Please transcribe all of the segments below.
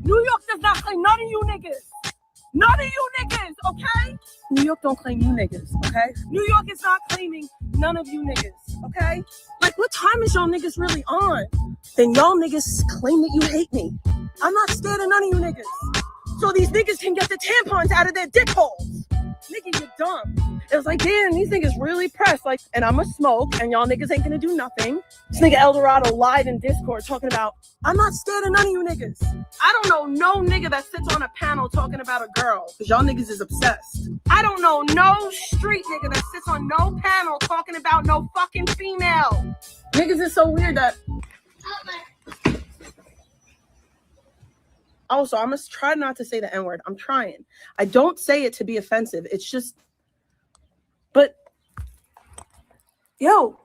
New York does not claim none of you niggas. None of you niggas, okay? New York don't claim you niggas, okay? New York is not claiming none of you niggas, okay? Like, what time is y'all niggas really on? Then y'all niggas claim that you hate me. I'm not scared of none of you niggas. So these niggas can get the tampons out of their dick holes. Nigga, you're dumb. It was like, damn, these niggas really pressed. Like, and I'ma smoke, and y'all niggas ain't gonna do nothing. This nigga Eldorado live in Discord talking about, I'm not scared of none of you niggas. I don't know no nigga that sits on a panel talking about a girl, because y'all niggas is obsessed. I don't know no street nigga that sits on no panel talking about no fucking female. Niggas is so weird that... Also, I must try not to say the N-word. I'm trying. I don't say it to be offensive. It's just... But... Yo...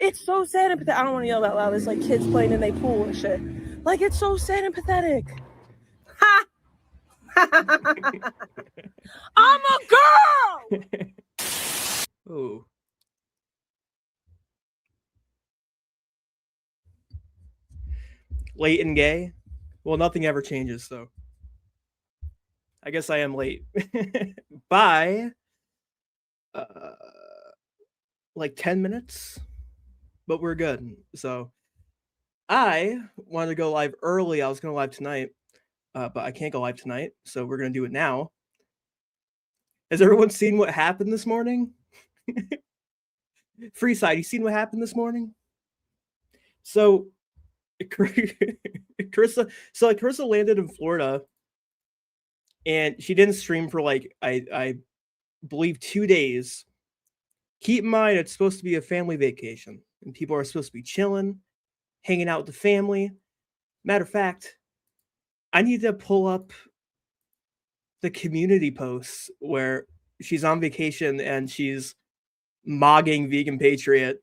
It's so sad and pathetic. I don't want to yell that loud. It's like kids playing in their pool and shit. Like, it's so sad and pathetic. Ha! I'm a girl! Ooh. Late and gay? Well, nothing ever changes, so I guess I am late. By like 10 minutes, but we're good. So I wanted to go live early. I was going to live tonight, but I can't go live tonight, so we're going to do it now. Has everyone seen what happened this morning? Freeside, you seen what happened this morning? So Carissa landed in Florida, and she didn't stream for like I believe 2 days. Keep in mind, it's supposed to be a family vacation, and people are supposed to be chilling, hanging out with the family. Matter of fact, I need to pull up the community posts where she's on vacation and she's mogging Vegan Patriot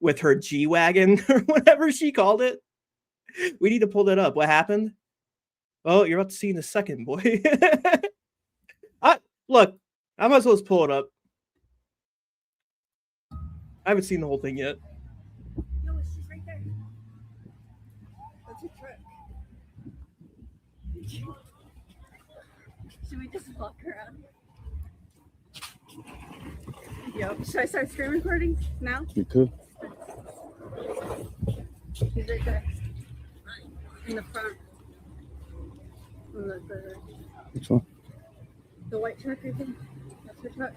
with her G-Wagon or whatever she called it. We need to pull that up. What happened? Oh, you're about to see in a second, boy. Look, I might as well just pull it up. I haven't seen the whole thing yet. No, she's right there. That's a trick. Should we just walk around? Yo, should I start screen recording now? You could. She's right there. In the front. On the Which one? The white truck, I think. That's her truck.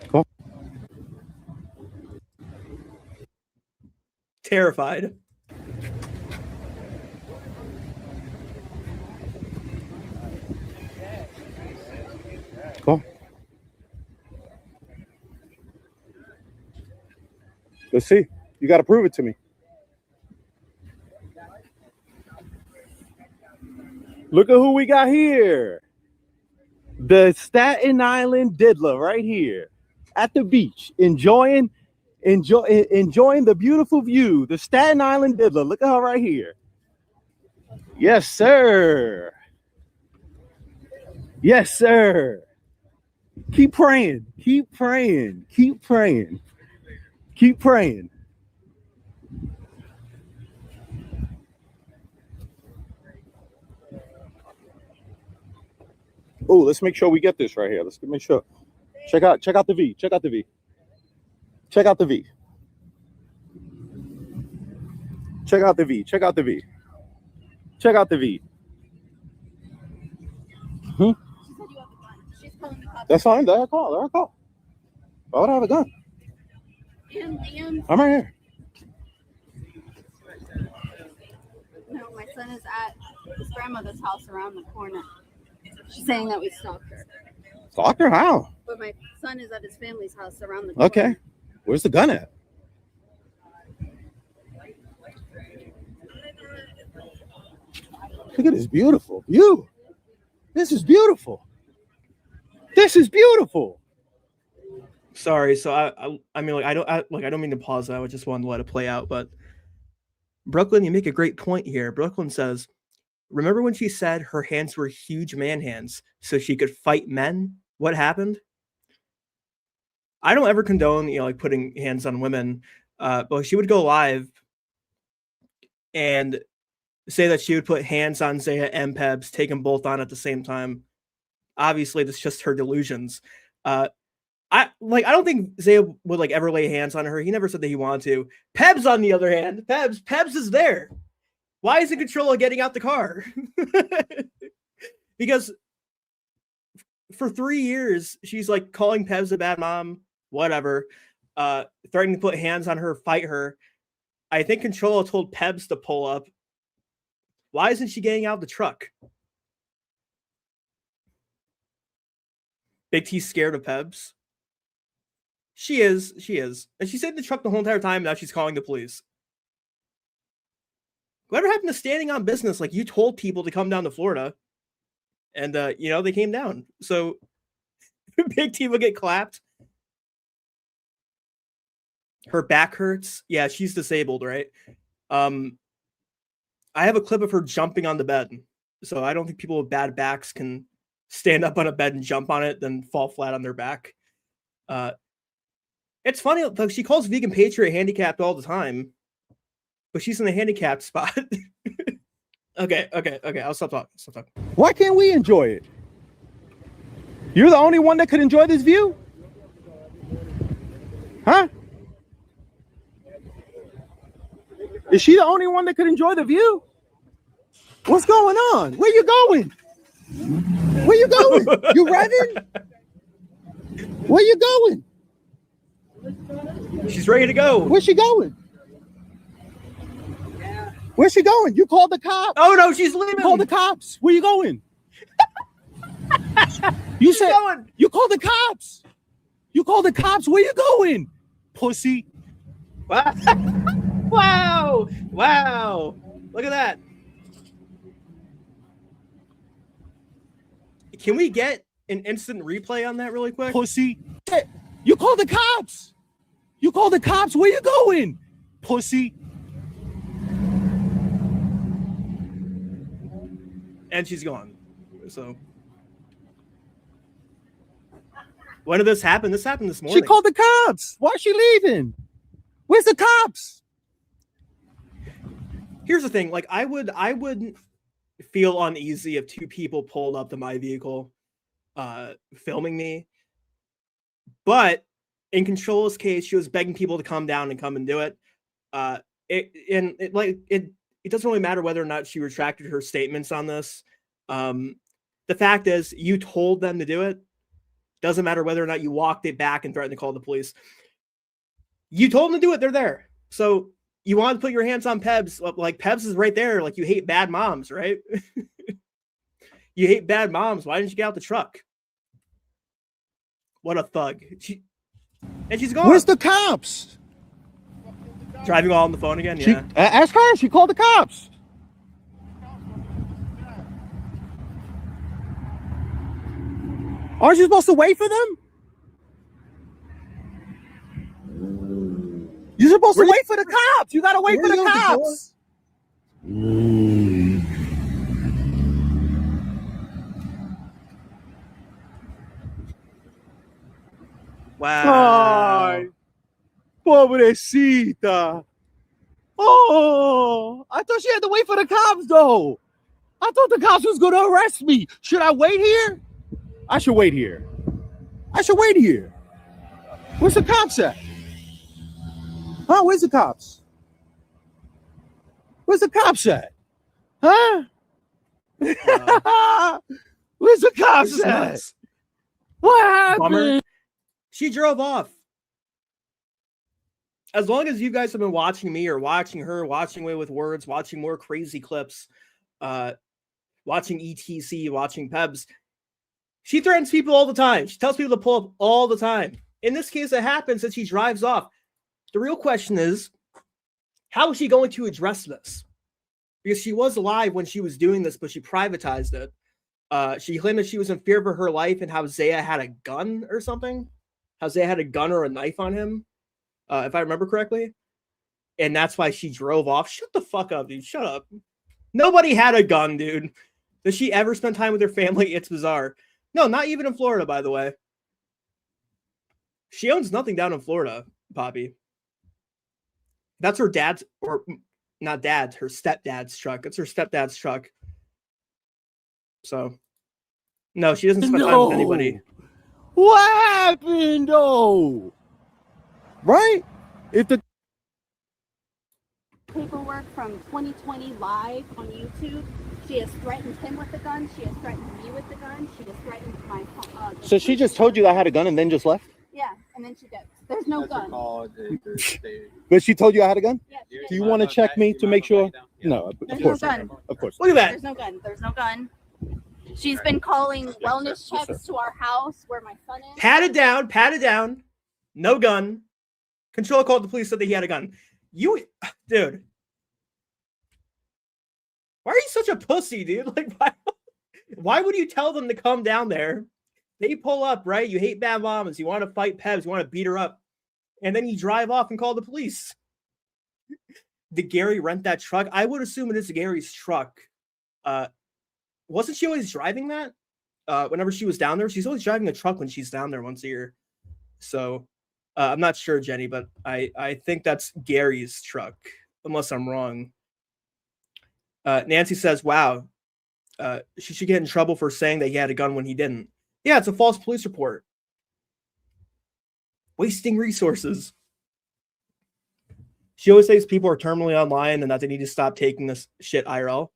Cool. Terrified. Cool. Let's see. You got to prove it to me. Look at who we got here. The Staten Island Diddler right here at the beach, enjoying the beautiful view. The Staten Island Diddler. Look at her right here. Yes, sir. Yes, sir. Keep praying. Keep praying. Keep praying. Keep praying. Oh, let's make sure we get this right here. Let's make sure. Check out the V. Check out the V. Check out the V. Check out the V. Check out the V. Check out the V. Hmm? That's fine. Let her call. Let her call. Why would I have a gun? I'm right here. No, my son is at his grandmother's house around the corner. She's saying that we stalked her. Stalked her? How? But my son is at his family's house around the corner. Okay. Where's the gun at? Look at this beautiful view. This is beautiful. This is beautiful. Sorry. So I mean, like, I don't mean to pause that. I just wanted to let it play out. But Brooklyn, you make a great point here. Brooklyn says, remember when she said her hands were huge man hands so she could fight men? What happened? I don't ever condone, like putting hands on women. But she would go live and say that she would put hands on Zaya and Pebbs, take them both on at the same time. Obviously, that's just her delusions. I don't think Zaya would like ever lay hands on her. He never said that he wanted to. Pebbs, on the other hand, Pebbs is there. Why isn't Controlla getting out the car? Because for 3 years, she's like calling Pebbs a bad mom, whatever, threatening to put hands on her, fight her. I think Controlla told Pebbs to pull up. Why isn't she getting out of the truck? Big T's scared of Pebbs. She is. And she stayed in the truck the whole entire time. Now she's calling the police. Whatever happened to standing on business? Like, you told people to come down to Florida. And, they came down. So Big T will get clapped. Her back hurts. Yeah, she's disabled, right? I have a clip of her jumping on the bed. So I don't think people with bad backs can stand up on a bed and jump on it, then fall flat on their back. It's funny, like, she calls Vegan Patriot handicapped all the time, but she's in the handicapped spot. Okay. I'll stop talking. Why can't we enjoy it? You're the only one that could enjoy this view? Huh? Is she the only one that could enjoy the view? What's going on? Where you going? Where you going? You revving? Where you going? She's ready to go. Where's she going? Where's she going? You called the cops. Oh no, she's leaving. Call the cops. Where you going? You said going. You called the cops. You called the cops. Where you going? Pussy. Wow. Look at that. Can we get an instant replay on that really quick? Pussy. You called the cops. You called the cops. Where you going? Pussy. And she's gone. So when did this happen? This happened this morning. She called the cops. Why is she leaving? Where's the cops? Here's the thing. Like, I would feel uneasy if two people pulled up to my vehicle filming me. But in Controlla's case, she was begging people to come down and come and do it. It doesn't really matter whether or not she retracted her statements on this. The fact is, you told them to do it. Doesn't matter whether or not you walked it back and threatened to call the police. You told them to do it. They're there. So you want to put your hands on Pebbs. Like, Pebbs is right there. Like, you hate bad moms, right? You hate bad moms. Why didn't you get out the truck? What a thug. She's gone. Where's the cops? Driving all on the phone again? Yeah. Ask her. She called the cops. Aren't you supposed to wait for them? You're supposed to wait for the cops. You gotta wait for the cops. Wow. Ay, pobrecita. Oh, I thought she had to wait for the cops, though. I thought the cops was going to arrest me. Should I wait here? I should wait here. Where's the cops at? Huh? Where's the cops? Where's the cops at? Huh? Where's the cops at? Nuts. What happened? Bummer. She drove off. As long as you guys have been watching me or watching her, watching Way with Words, watching more crazy clips, watching ETC, watching Pebbs, she threatens people all the time. She tells people to pull up all the time. In this case, it happens that she drives off. The real question is, how is she going to address this? Because she was alive when she was doing this, but she privatized it. She claimed that she was in fear for her life and how Zaya had a gun or something. how Zaya had a gun or a knife on him, if I remember correctly. And that's why she drove off. Shut the fuck up, dude. Shut up. Nobody had a gun, dude. Does she ever spend time with her family? It's bizarre. No, not even in Florida, by the way. She owns nothing down in Florida, Poppy. That's her dad's, or not dad's, her stepdad's truck. It's her stepdad's truck. So, no, she doesn't spend time with anybody. What happened, though? Right? If the paperwork from 2020 live on YouTube. She has threatened him with the gun. She has threatened me with the gun. She has threatened my. So she just told you I had a gun and then just left? Yeah, and then she did. There's no gun. But she told you I had a gun? Yeah, Do you want to check me to make sure? No, There's of course. no gun. Of course. Look at that. There's no gun. There's no gun. She's been calling wellness checks to our house where my son is. Pat it down. Pat it down. No gun. Controlla called the police, said that he had a gun. You, dude. Why are you such a pussy, dude? Like, why would you tell them to come down there? They pull up, right? You hate bad mamas. You want to fight Pebbs. You want to beat her up. And then you drive off and call the police. Did Gary rent that truck? I would assume it is Gary's truck. Wasn't she always driving that? Whenever she was down there? She's always driving a truck when she's down there once a year. So, I'm not sure, Jenny, but I think that's Gary's truck, unless I'm wrong. Nancy says, wow, she should get in trouble for saying that he had a gun when he didn't. Yeah, it's a false police report. Wasting resources. She always says people are terminally online and that they need to stop taking this shit IRL.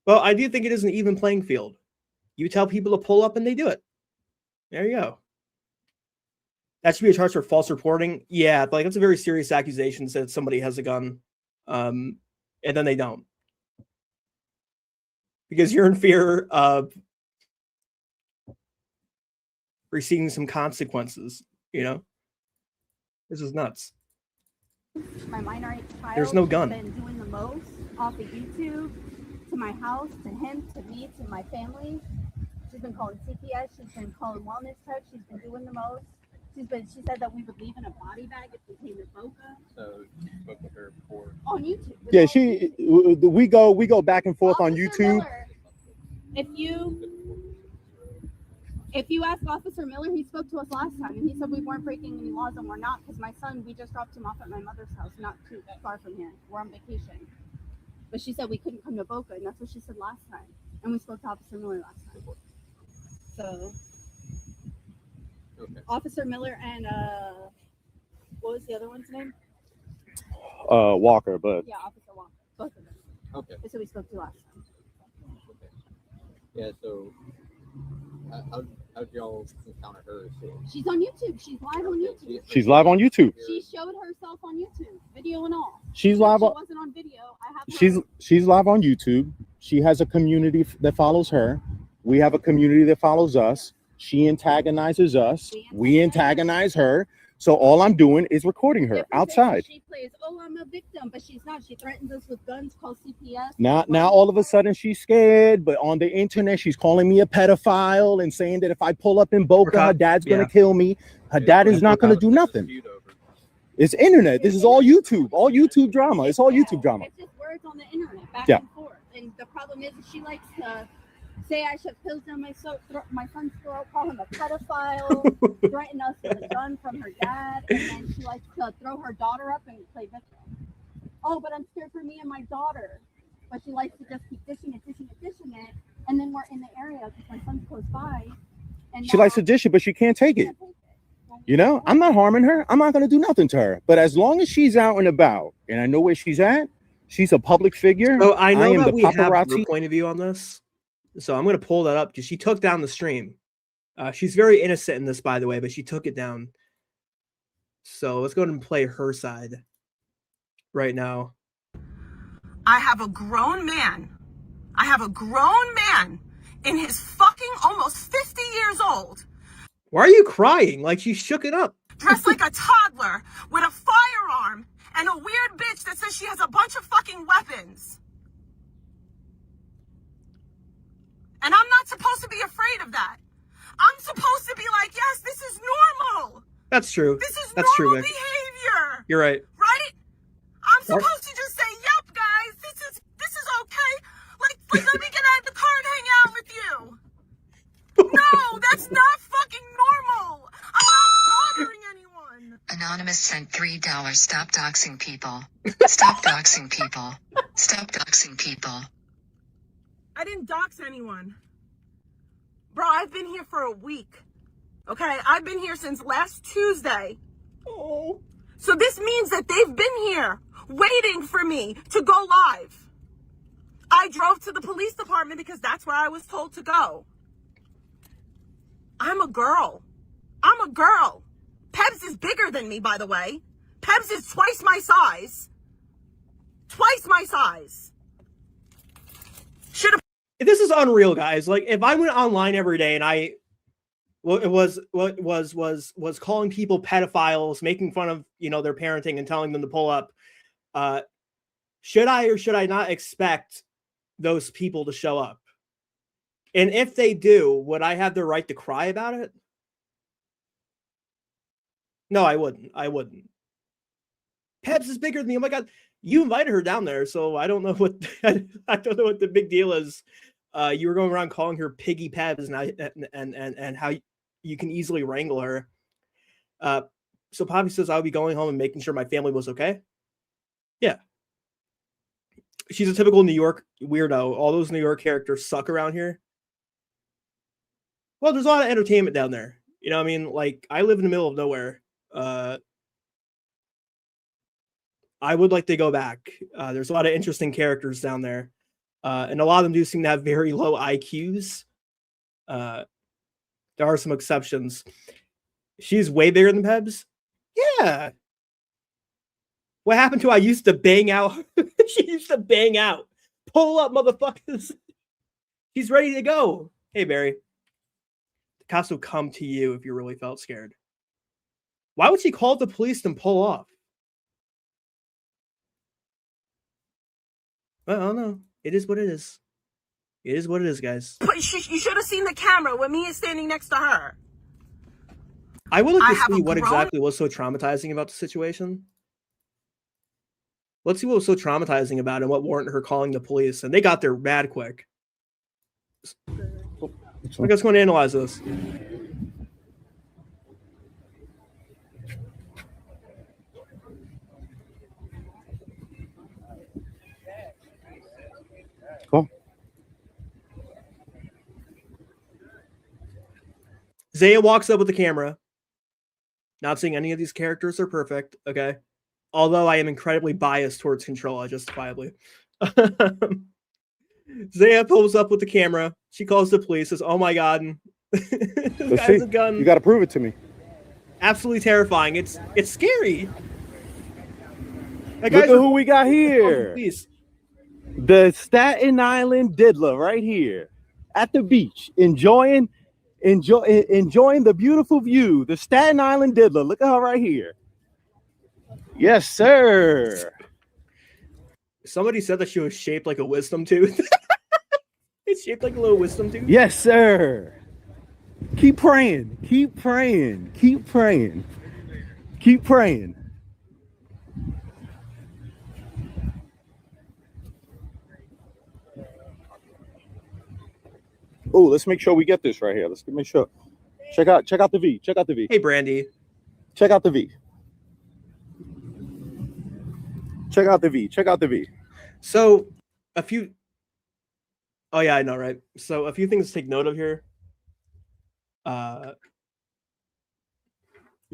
Well, I do think it is an even playing field. You tell people to pull up and they do it. There you go. That should be a charge for false reporting. Yeah, like that's a very serious accusation that somebody has a gun. And then they don't. Because you're in fear of receiving some consequences, you know? This is nuts. My minor child. There's no gun. Been doing the most off of YouTube to my house, to him, to me, to my family. She's been calling CPS. She's been calling wellness checks. She's been doing the most. She said that we would leave in a body bag if we came to Boca. So you spoke with her before? On YouTube. Yeah, we go back and forth on YouTube. Miller, if you ask Officer Miller, he spoke to us last time and he said we weren't breaking any laws, and we're not, because my son, we just dropped him off at my mother's house, not too far from here. We're on vacation. But she said we couldn't come to Boca, and that's what she said last time. And we spoke to Officer Miller last time. So Okay. Officer Miller and what was the other one's name? Walker, but Yeah, Officer Walker. Both of them. Okay. That's who we spoke to last time. Okay. Yeah. So, how'd y'all encounter her? She's on YouTube. She's live on YouTube. she's live on YouTube. She showed herself on YouTube, video and all. She's live She on wasn't on video. I have she's live on YouTube. She has a community that follows her. We have a community that follows us. She antagonizes us. We antagonize her. So all I'm doing is recording her outside. She plays, oh, I'm a victim, but she's not. She threatens us with guns, calls CPS. Now all of a sudden she's scared, but on the internet she's calling me a pedophile and saying that if I pull up in Boca, her dad's gonna kill me. Her dad is not gonna do nothing. It's internet. This is all YouTube. All YouTube drama. It's all YouTube drama. It's just words on the internet, back Yeah. and forth. And the problem is she likes to say I should pills down my son's throat, call him a pedophile, threaten us with a gun from her dad, and then she likes to throw her daughter up and play victim. Oh, but I'm scared for me and my daughter. But she likes to just keep dishing it, and then we're in the area because my son's close by. And She likes to dish it, but she can't take it. You know, I'm not harming her. I'm not going to do nothing to her. But as long as she's out and about and I know where she's at, she's a public figure. So I know am that the we have paparazzi. her point of view on this. So I'm going to pull that up because she took down the stream. She's very innocent in this, by the way, but she took it down. So let's go ahead and play her side right now. I have a grown man in his fucking almost 50 years old, Why are you crying? Like she shook it up. dressed like a toddler with a firearm and a weird bitch that says she has a bunch of fucking weapons. And I'm not supposed to be afraid of that. I'm supposed to be like, yes, this is normal. That's true. This is That's true, normal Vic. behavior. You're right. Right? I'm supposed to just say, yep, guys, this is okay. Like let me get out of the car and hang out with you. No, that's not fucking normal. I'm not bothering anyone. Anonymous sent $3. Stop doxing people. Stop doxing people. Stop doxing people. I didn't dox anyone. Bro, I've been here for a week. Okay? I've been here since last Tuesday. Oh. So this means that they've been here waiting for me to go live. I drove to the police department because that's where I was told to go. I'm a girl. I'm a girl. Pebbs is bigger than me, by the way. Pebbs is twice my size. Twice my size. Should have. This is unreal, guys. Like, if I went online every day and I was calling people pedophiles, making fun of, you know, their parenting and telling them to pull up, should I or should I not expect those people to show up? And if they do, would I have the right to cry about it? No, I wouldn't. I wouldn't. Pebbs is bigger than me. Oh my God. You invited her down there, so I don't know what I don't know what the big deal is. You were going around calling her Piggy Pebbs and how you can easily wrangle her. So Poppy says I'll be going home and making sure my family was okay. Yeah. She's a typical New York weirdo. All those New York characters suck around here. Well, there's a lot of entertainment down there. You know what I mean? Like, I live in the middle of nowhere. I would like to go back. There's a lot of interesting characters down there. And a lot of them do seem to have very low IQs. There are some exceptions. She's way bigger than Pebbs. Yeah. What happened to I used to bang out? She used to bang out. Pull up, motherfuckers. She's ready to go. Hey, Barry. The cops will come to you if you really felt scared. Why would she call the police and pull off? Well, I don't know. It is what it is. It is what it is, guys. But you should have seen the camera when me is standing next to her. I would like I to have see a what grown- exactly was so traumatizing about the situation. Let's see what was so traumatizing about it and what warranted her calling the police. And they got there mad quick. I guess going to analyze this. Cool. Zaya walks up with the camera. Not saying any of these characters are perfect, okay? Although I am incredibly biased towards Controlla, justifiably. Zaya pulls up with the camera. She calls the police, says, oh my God. This guy has a gun. You got to prove it to me. Absolutely terrifying. It's scary. Look at who we got here. Please. The Staten Island Diddler right here at the beach, enjoying the beautiful view. The Staten Island Diddler. Look at her right here. Yes, sir. Somebody said that she was shaped like a wisdom tooth. It's shaped like a little wisdom tooth. Yes, sir. Keep praying. Keep praying. Keep praying. Keep praying. Oh, let's make sure we get this right here. Let's make sure. Check out the V. Check out the V. Hey, Brandy. Check out the V. Check out the V. Check out the V. So, a few. Oh yeah, I know, right? So, a few things to take note of here.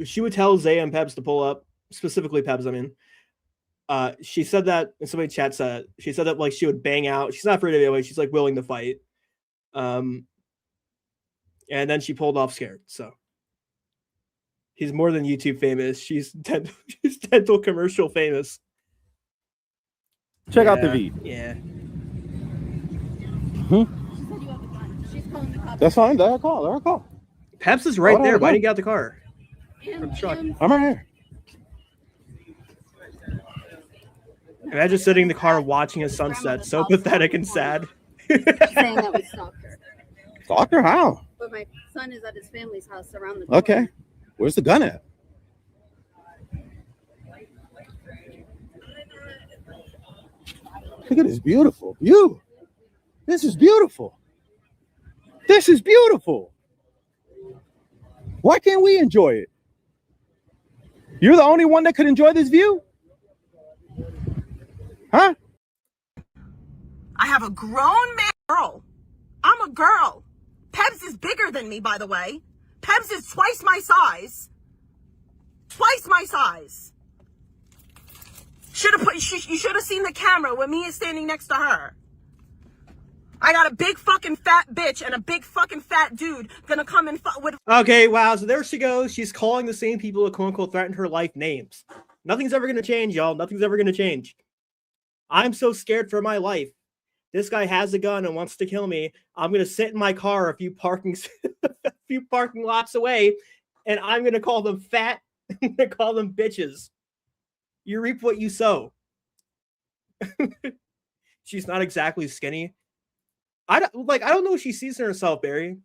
She would tell Zaya and Pebbs to pull up, specifically Pebbs. I mean, she said that, and somebody in chat said she said that like she would bang out. She's not afraid of it anyway. She's like willing to fight. And then she pulled off scared. So he's more than YouTube famous. She's dental commercial famous. Check out the V. Yeah. She said you have a gun. She's calling the cops. That's fine. Let her call. Let her call. Pebbs is right Oh, there. no. Why didn't you get out the car? And, shocked. I'm right here. Imagine sitting in the car watching a sunset. So pathetic and sad. saying that we stalked her. Stalk her? How? but my son is at his family's house around the Okay. corner. Where's the gun at? Look at this beautiful view. This is beautiful. This is beautiful. Why can't we enjoy it? You're the only one that could enjoy this view? Huh? I have a grown man girl. I'm a girl. Pebbs is bigger than me, by the way. Pebbs is twice my size. Twice my size. You should have seen the camera when me is standing next to her. I got a big fucking fat bitch and a big fucking fat dude gonna come and with. Okay, wow. So there she goes. She's calling the same people that quote unquote threatened her life names. Nothing's ever gonna change, y'all. Nothing's ever gonna change. I'm so scared for my life. This guy has a gun and wants to kill me. I'm gonna sit in my car a few parking lots away, and I'm gonna call them fat. I'm gonna call them bitches. You reap what you sow. She's not exactly skinny. I don't know what she sees in herself, Barry.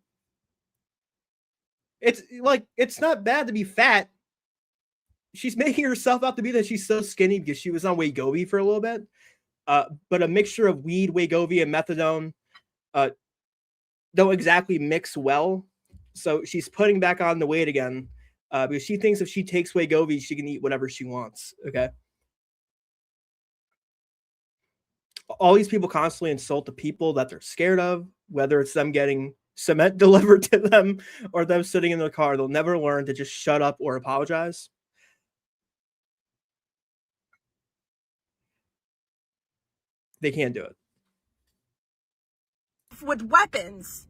It's not bad to be fat. She's making herself out to be that she's so skinny because she was on Wegovy for a little bit. But a mixture of weed, Wegovy, and methadone don't exactly mix well. So she's putting back on the weight again because she thinks if she takes Wegovy, she can eat whatever she wants. Okay. All these people constantly insult the people that they're scared of, whether it's them getting cement delivered to them or them sitting in their car. They'll never learn to just shut up or apologize. They can't do it. With weapons.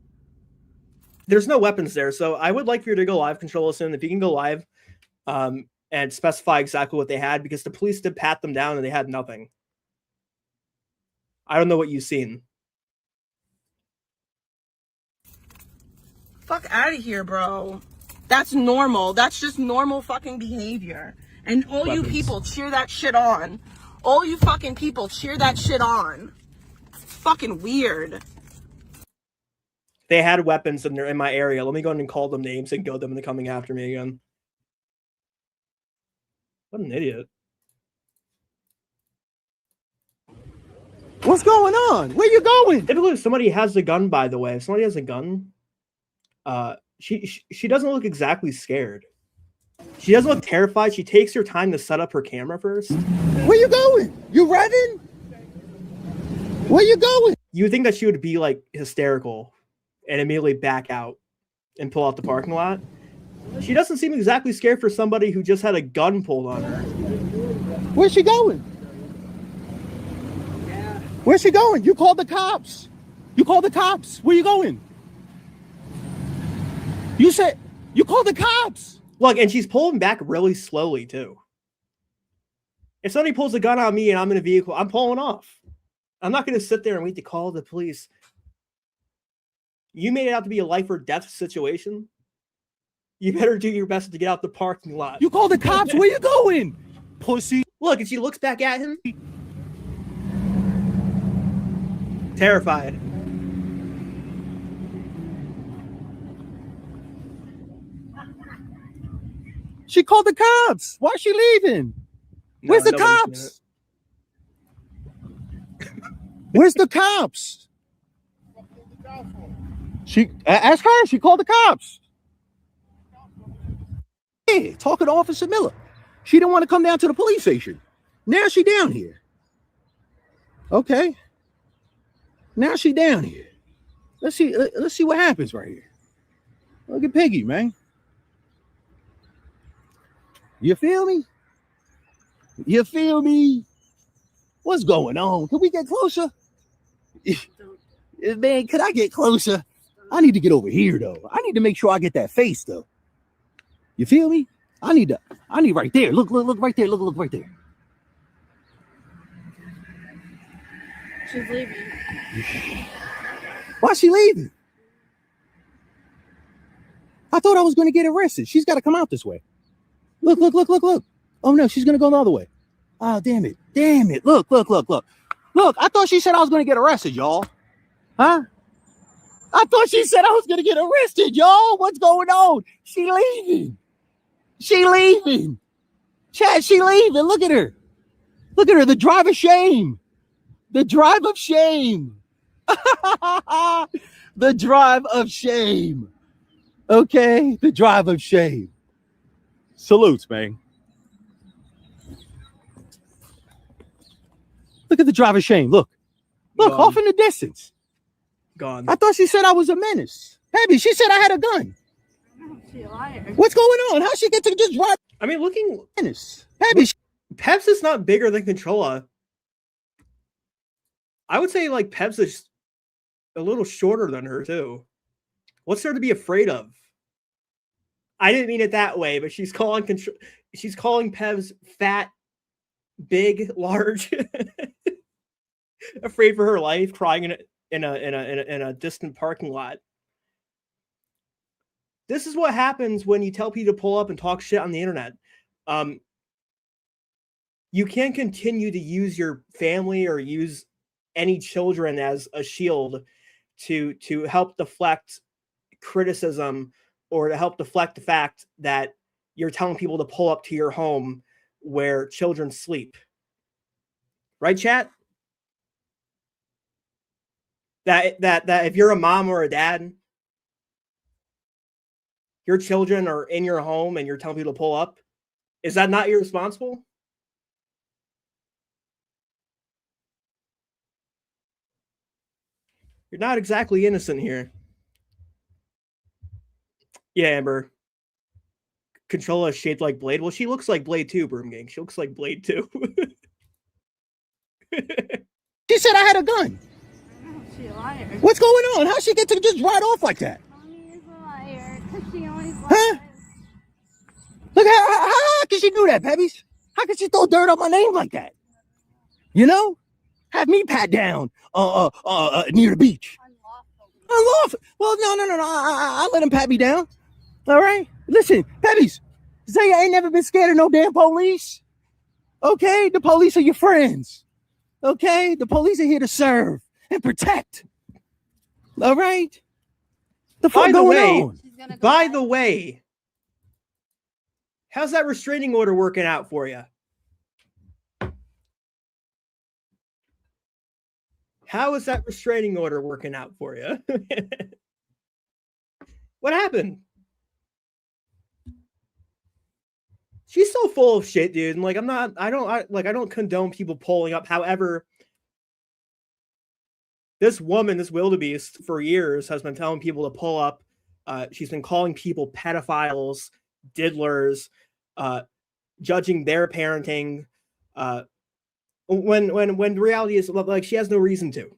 There's no weapons there, so I would like for you to go live, Controlla soon. If you can go live and specify exactly what they had, because the police did pat them down and they had nothing. I don't know what you've seen. Fuck out of here, bro. That's normal. That's just normal fucking behavior. And all you people cheer that shit on. All you fucking people cheer that shit on. It's fucking weird. They had weapons and they're in my area. Let me go ahead and call them names and go them into coming after me again. What an idiot. What's going on? Where you going? Typically, if somebody has a gun, by the way, if somebody has a gun, she doesn't look exactly scared. She doesn't look terrified. She takes her time to set up her camera first. Where you going? You ready? Where you going? You would think that she would be like hysterical and immediately back out and pull out the parking lot. She doesn't seem exactly scared for somebody who just had a gun pulled on her. Where's she going? Where's she going? You called the cops. You called the cops. Where you going? You said you called the cops. Look, and she's pulling back really slowly too. If somebody pulls a gun on me and I'm in a vehicle, I'm pulling off. I'm not going to sit there and wait to call the police. You made it out to be a life or death situation. You better do your best to get out the parking lot. You called the cops. Where you going? Pussy. Look, and she looks back at him. Terrified. She called the cops. Why is she leaving? Where's the cops? Where's the cops? She ask her. She called the cops. Hey, talking to Officer Miller. She didn't want to come down to the police station. Now she down here. Okay. Now she down here. Let's see what happens right here. Look at Piggy, man. You feel me? You feel me? What's going on? Can we get closer? Man, could I get closer? I need to get over here though. I need to make sure I get that face though. You feel me? I need right there. Look right there. Look right there. She's leaving. Why's she leaving? I thought I was going to get arrested. She's got to come out this way. Look. Oh no, she's going to go the other way. Oh, damn it. Look. Look, I thought she said I was going to get arrested, y'all. Huh? I thought she said I was gonna get arrested, y'all. What's going on? She leaving. She leaving. Chad, she leaving. Look at her. Look at her. The drive of shame. The drive of shame. The drive of shame. Okay? The drive of shame. Salutes, man. Look at the drive of shame. Look. Look, off in the distance. Gone. I thought she said I was a menace. Baby, she said I had a gun. She a liar. What's going on? How'd she get to just drive I mean, looking, menace? Baby, Pebbs is not bigger than Controlla. I would say like Pebbs is a little shorter than her too. What's there to be afraid of? I didn't mean it that way, but she's calling Pebbs fat, big, large, afraid for her life, crying in a distant parking lot. This is what happens when you tell people to pull up and talk shit on the internet. You can't continue to use your family or use any children as a shield to help deflect criticism or to help deflect the fact that you're telling people to pull up to your home where children sleep. Right, chat? That if you're a mom or a dad, your children are in your home and you're telling people to pull up, is that not irresponsible? You're not exactly innocent here. Yeah, Amber. Controlla is shaped like Blade. Well, she looks like Blade 2, Broom Gang. She looks like Blade 2. she said I had a gun. She a liar. What's going on? How'd she get to just ride off like that? Mommy is a liar. Because she always lies. Huh? Look at her. How can she do that, Pebbies? How can she throw dirt on my name like that? You know? Have me pat down near the beach. Unlawful. Well, no. I let him pat me down. All right? Listen, Pebbies, Zaya ain't never been scared of no damn police. Okay? The police are your friends. Okay? The police are here to serve and protect. All right? The fuck going on? By the way, how's that restraining order working out for you? How is that restraining order working out for you? What happened? She's so full of shit, dude. And like, I don't condone people pulling up. However, this woman, this wildebeest, for years has been telling people to pull up. She's been calling people pedophiles, diddlers, judging their parenting. When the reality is, like, she has no reason to.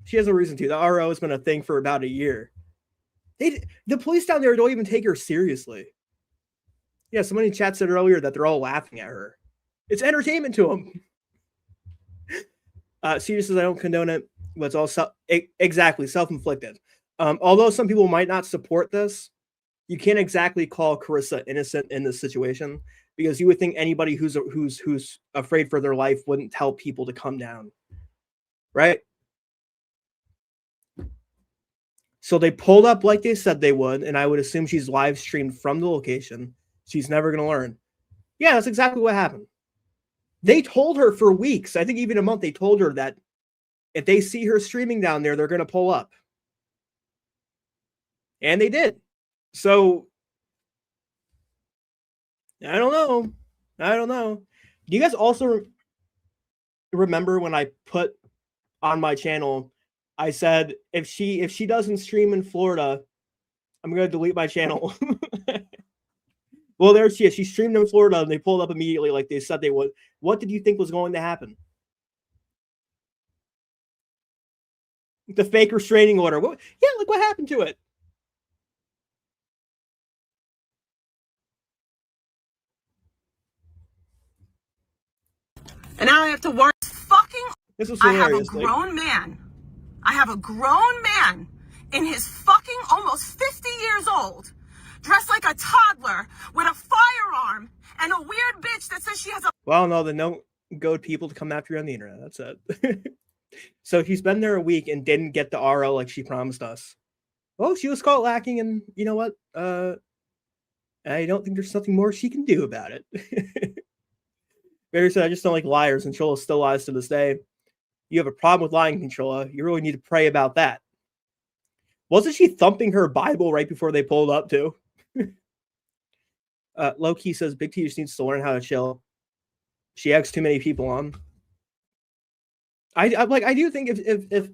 She has no reason to. The RO has been a thing for about a year. The police down there don't even take her seriously. Yeah, somebody in chat said earlier that they're all laughing at her. It's entertainment to them. Seriously says I don't condone it, but it's all exactly self-inflicted. Although some people might not support this, you can't exactly call Carissa innocent in this situation, because you would think anybody who's afraid for their life wouldn't tell people to come down, right? So they pulled up like they said they would, and I would assume she's live streamed from the location. She's never going to learn. Yeah, that's exactly what happened. They told her for weeks, I think even a month, they told her that if they see her streaming down there, they're going to pull up. And they did. So, I don't know. Do you guys also remember when I put on my channel, I said, if she doesn't stream in Florida, I'm going to delete my channel. Well, there she is. She streamed in Florida, and they pulled up immediately like they said they would. What did you think was going to happen? The fake restraining order. Look what happened to it. And now I have to worry. Fucking. This was I hilarious. have a grown man. I have a grown man in his fucking almost 50 years old, dressed like a toddler with a firearm and a weird bitch that says she has a. Well, no, the no goad people to come after you on the internet. That's it. So she's been there a week and didn't get the RO like she promised us. Well, she was caught lacking, and you know what? I don't think there's nothing more she can do about it. Barry said, I just don't like liars, and Controlla still lies to this day. You have a problem with lying, Controlla. You really need to pray about that. Wasn't she thumping her Bible right before they pulled up, too? Low-key says, Big T just needs to learn how to chill. She eggs too many people on. I do think if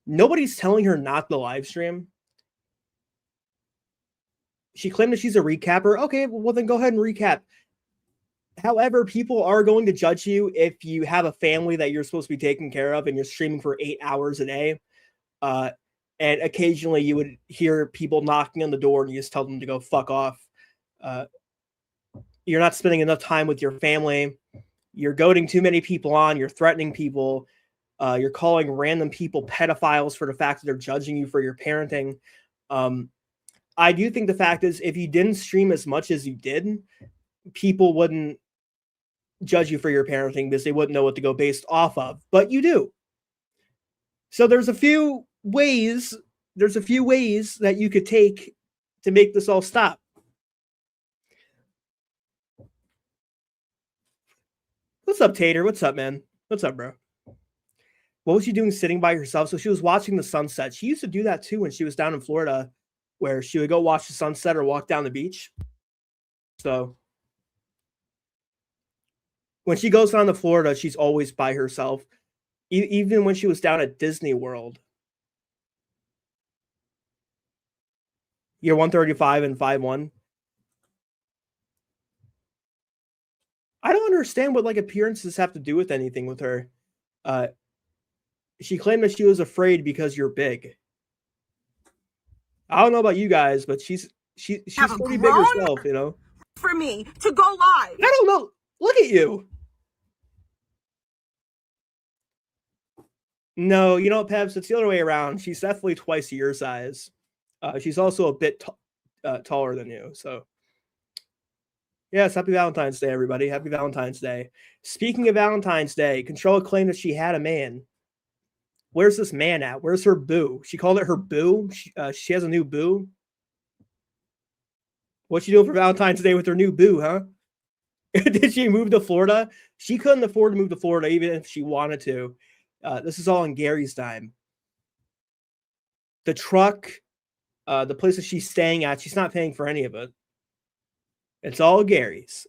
nobody's telling her not to live stream, she claimed that she's a recapper. Okay, well then go ahead and recap. However, people are going to judge you if you have a family that you're supposed to be taking care of and you're streaming for 8 hours a day. And occasionally you would hear people knocking on the door and you just tell them to go fuck off. You're not spending enough time with your family. You're goading too many people on. You're threatening people. You're calling random people pedophiles for the fact that they're judging you for your parenting. I do think the fact is, if you didn't stream as much as you did, people wouldn't judge you for your parenting because they wouldn't know what to go based off of. But you do. So there's a few ways that you could take to make this all stop. What's up, Tater? What's up, man? What's up, bro? What was she doing sitting by herself? So she was watching the sunset. She used to do that too when she was down in Florida, where she would go watch the sunset or walk down the beach. So when she goes down to Florida, she's always by herself. Even when she was down at Disney World. Year 135 and 5'1". I don't understand what appearances have to do with anything with her. She claimed that she was afraid because you're big. I don't know about you guys, but she's pretty big herself, you know. For me to go live. I don't know. Look at you. No, you know, Pebbs, it's the other way around. She's definitely twice your size. She's also a bit taller than you. So, yes, happy Valentine's Day, everybody. Happy Valentine's Day. Speaking of Valentine's Day, Controlla claimed that she had a man. Where's this man at? Where's her boo? She called it her boo. She has a new boo. What's she doing for Valentine's Day with her new boo, huh? Did she move to Florida? She couldn't afford to move to Florida even if she wanted to. This is all in Gary's time. The truck, the places she's staying at, she's not paying for any of it. It's all Gary's.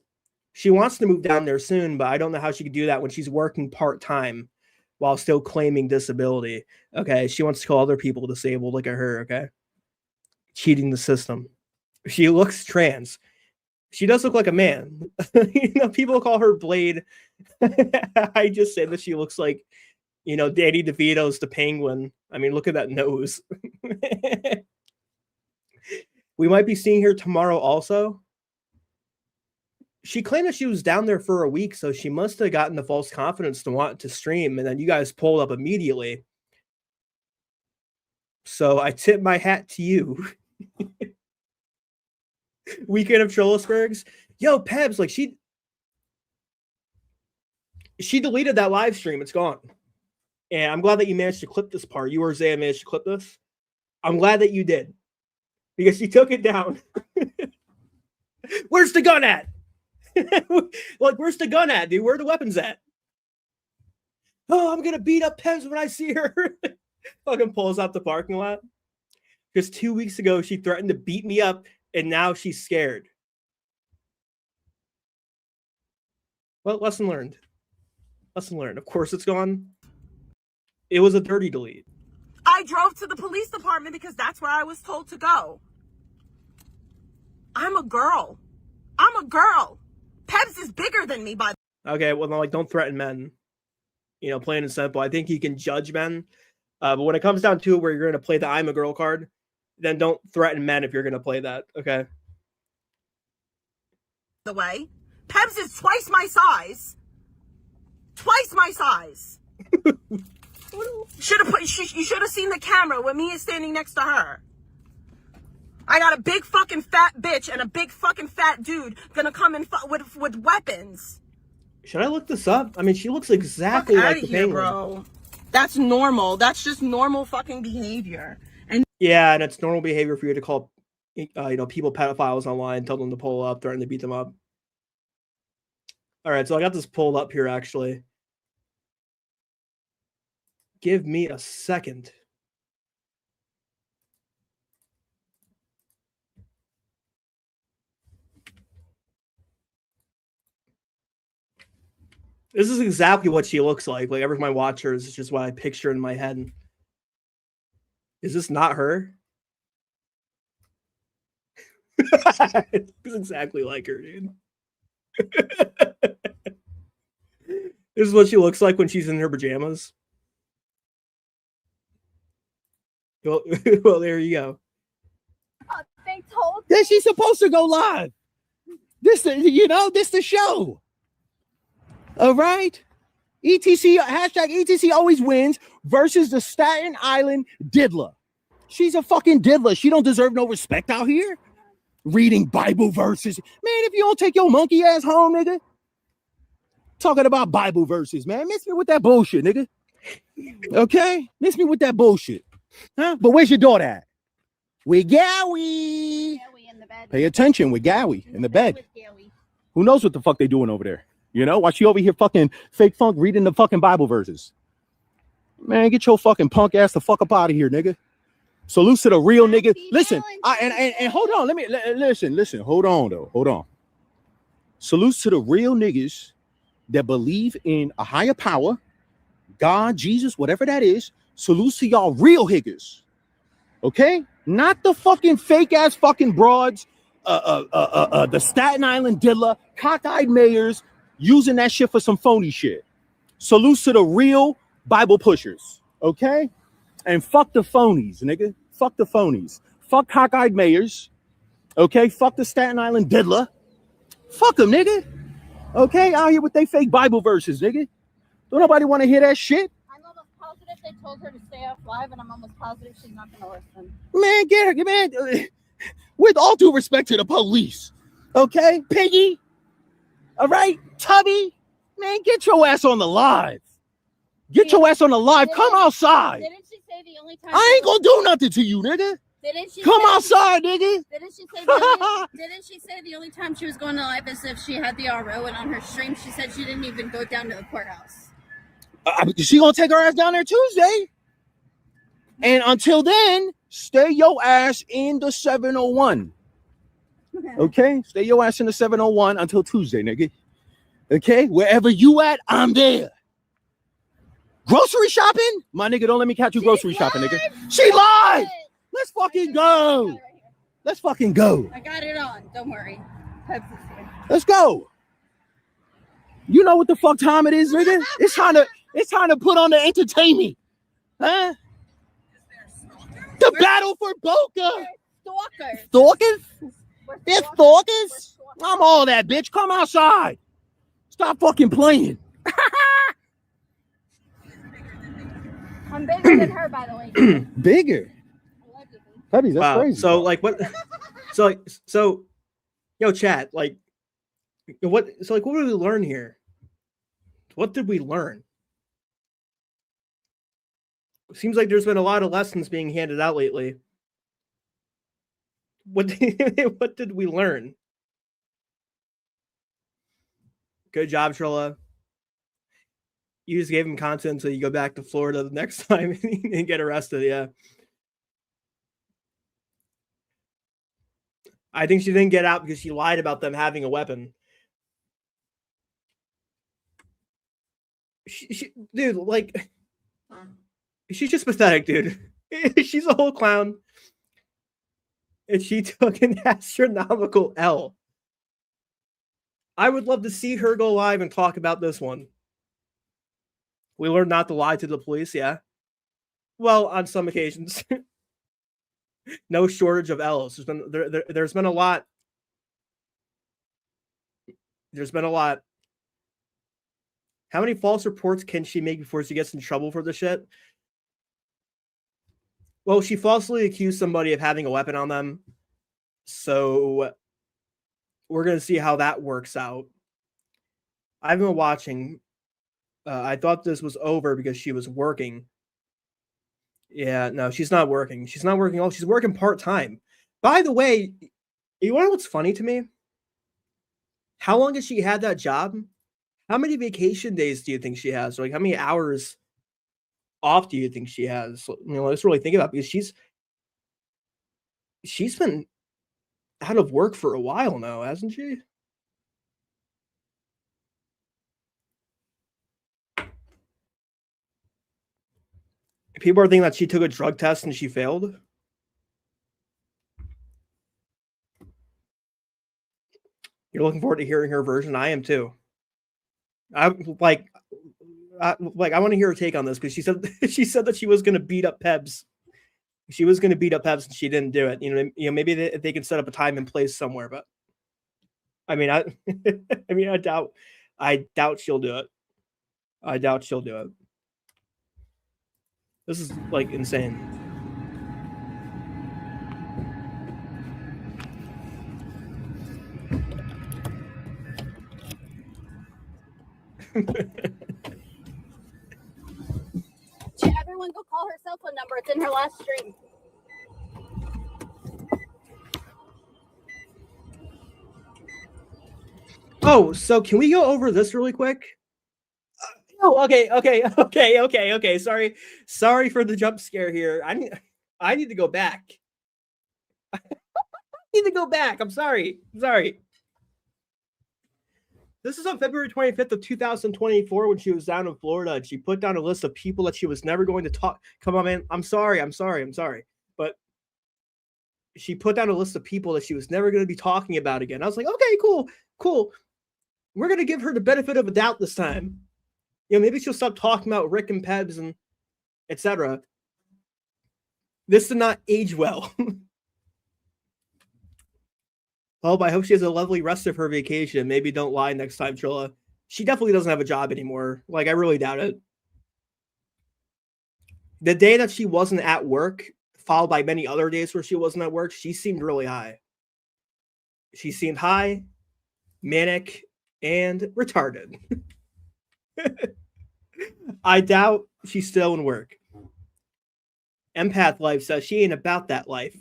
She wants to move down there soon, but I don't know how she could do that when she's working part-time while still claiming disability. Okay, she wants to call other people disabled. Look at her, okay? Cheating the system. She looks trans. She does look like a man. You know, people call her Blade. I just say that she looks like, you know, Danny DeVito's the Penguin. I mean, look at that nose. We might be seeing her tomorrow also. She claimed that she was down there for a week, so she must have gotten the false confidence to want to stream, and then you guys pulled up immediately. So I tip my hat to you. Weekend of Trollisbergs. Yo, Pebbs, like she deleted that live stream. It's gone. And I'm glad that you managed to clip this part. You or Zaya managed to clip this. I'm glad that you did. Because she took it down. Where's the gun at? Like, where's the gun at, dude? Where are the weapons at? Oh, I'm going to beat up Pebbs when I see her. Fucking pulls out the parking lot. Just 2 weeks ago, she threatened to beat me up, and now she's scared. Well, lesson learned. Lesson learned. Of course it's gone. It was a dirty delete. I drove to the police department because that's where I was told to go. I'm a girl. I'm a girl. Pebbs is bigger than me, by Okay, well, like, don't threaten men. You know, plain and simple. I think you can judge men. But when it comes down to it where you're going to play the I'm a girl card, then don't threaten men if you're going to play that, okay? the way. Pebbs is twice my size. Twice my size. You should have seen the camera when me is standing next to her. I got a big fucking fat bitch and a big fucking fat dude gonna come in with weapons. Should I look this up? I mean, she looks exactly like the Penguin. Bro. That's normal. That's just normal fucking behavior. And Yeah, and it's normal behavior for you to call, people pedophiles online, tell them to pull up, threaten to beat them up. All right, so I got this pulled up here, actually. Give me a second. This is exactly what she looks like. Like, every time I watch her, it's just what I picture in my head. Is this not her? It's exactly like her, dude. This is what she looks like when she's in her pajamas. Well, well, there you go. They told Then she's supposed to go live. This the show. All right. ETC, hashtag ETC always wins versus the Staten Island diddler. She's a fucking diddler. She don't deserve no respect out here. Reading Bible verses. Man, if you don't take your monkey ass home, nigga. Talking about Bible verses, man. Miss me with that bullshit, nigga. Okay? Miss me with that bullshit. Huh? But where's your daughter at? With Gowie. Gowie in the bed. Pay attention with Gowie in the bed. With Gowie. Who knows what the fuck they doing over there? You know, why she over here fucking fake funk reading the fucking Bible verses? Man, get your fucking punk ass the fuck up out of here, nigga. Salute to the real nigga. Listen, and hold on. Listen. Hold on, though. Hold on. Salute to the real niggas that believe in a higher power, God, Jesus, whatever that is. Salute to y'all real higgers. Okay? Not the fucking fake ass fucking broads, the Staten Island diddler, cockeyed mayors using that shit for some phony shit. Salute to the real Bible pushers. Okay? And fuck the phonies, nigga. Fuck the phonies. Fuck cockeyed mayors. Okay? Fuck the Staten Island diddler. Fuck them, nigga. Okay? Out here with they fake Bible verses, nigga. Don't nobody want to hear that shit. I'm almost positive they told her to stay off live, and I'm almost positive she's not going to listen. Man, get her, man. With all due respect to the police. Okay? Piggy. All right? Tubby. Man, get your ass on the live. Get your ass on the live. Come outside. Didn't she say the only time? I ain't gonna do nothing to you, nigga. Didn't she Come say, outside, nigga. Didn't she say the only time she was going to live is if she had the RO, and on her stream she said she didn't even go down to the courthouse. She gonna take her ass down there Tuesday. And until then, stay your ass in the 701. Okay? Stay your ass in the 701 until Tuesday, nigga. Okay? Wherever you at, I'm there. Grocery shopping? My nigga, don't let me catch you grocery shopping, nigga. She lied! Let's fucking go. Let's fucking go. I got it on. Don't worry. Pebbs is here. Let's go. You know what the fuck time it is, nigga? It's time to put on the entertainment. Huh? The battle for Boca. Stalkers. Stalkers? They're stalkers? I'm all that, bitch. Come outside. Stop fucking playing. I'm bigger than her, by the way. Bigger. Pebbs, that's Wow. crazy. So, like, what? So, yo, chat. Like, what? So, like, what did we learn here? What did we learn? Seems like there's been a lot of lessons being handed out lately. What did we learn? Good job, Trilla. You just gave him content so you go back to Florida the next time and get arrested. Yeah. I think she didn't get out because she lied about them having a weapon. Dude, like, she's just pathetic, dude. She's a whole clown. And she took an astronomical L. I would love to see her go live and talk about this one. We learned not to lie to the police, yeah. Well, on some occasions. No shortage of L's. There's been a lot. There's been a lot. How many false reports can she make before she gets in trouble for the shit? Well, she falsely accused somebody of having a weapon on them. So we're going to see how that works out. I've been watching. I thought this was over because she was working. Yeah, no, she's not working. She's not working all. She's working part-time. By the way, you want to know what's funny to me? How long has she had that job? How many vacation days do you think she has? Like, how many hours off do you think she has? Let's really think about it, because she's been out of work for a while now, hasn't she? People are thinking that she took a drug test and she failed. You're looking forward to hearing her version. I am too. I want to hear her take on this, because she said that she was going to beat up Pebbs. She was going to beat up Pebbs and she didn't do it. Maybe they can set up a time and place somewhere, but I mean, I doubt she'll do it. I doubt she'll do it. This is like insane. Everyone go call her cell phone number. It's in her last stream. Oh, so can we go over this really quick? Oh, okay. Sorry for the jump scare here. I need to go back. I need to go back. I'm sorry. This is on February 25th of 2024 when she was down in Florida, and she put down a list of people that she was never going to talk. Come on, man. I'm sorry. But she put down a list of people that she was never going to be talking about again. I was like, okay, cool. We're going to give her the benefit of a doubt this time. Maybe she'll stop talking about Rick and Pebbs and etc. This did not age well. Well, I hope she has a lovely rest of her vacation. Maybe don't lie next time, Trilla. She definitely doesn't have a job anymore. Like, I really doubt it. The day that she wasn't at work, followed by many other days where she wasn't at work, she seemed really high. She seemed high, manic, and retarded. I doubt she's still in work. Empath Life says she ain't about that life.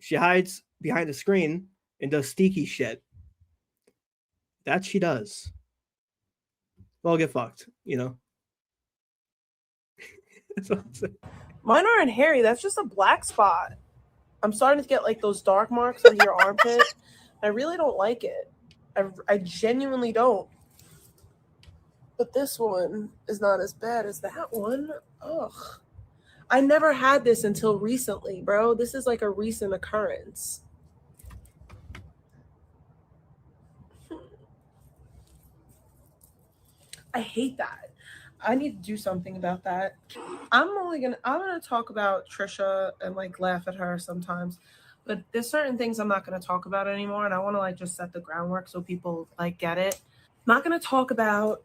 She hides behind the screen and does sneaky shit. That she does. Well, get fucked, That's what I'm saying. Mine aren't hairy. That's just a black spot. I'm starting to get like those dark marks under your armpit. I really don't like it. I genuinely don't. But this one is not as bad as that one. Ugh. I never had this until recently, bro. This is like a recent occurrence. I hate that. I need to do something about that. I'm gonna talk about Trisha and like laugh at her sometimes, but there's certain things I'm not gonna talk about anymore, and I want to like just set the groundwork so people like get it. I'm not gonna talk about.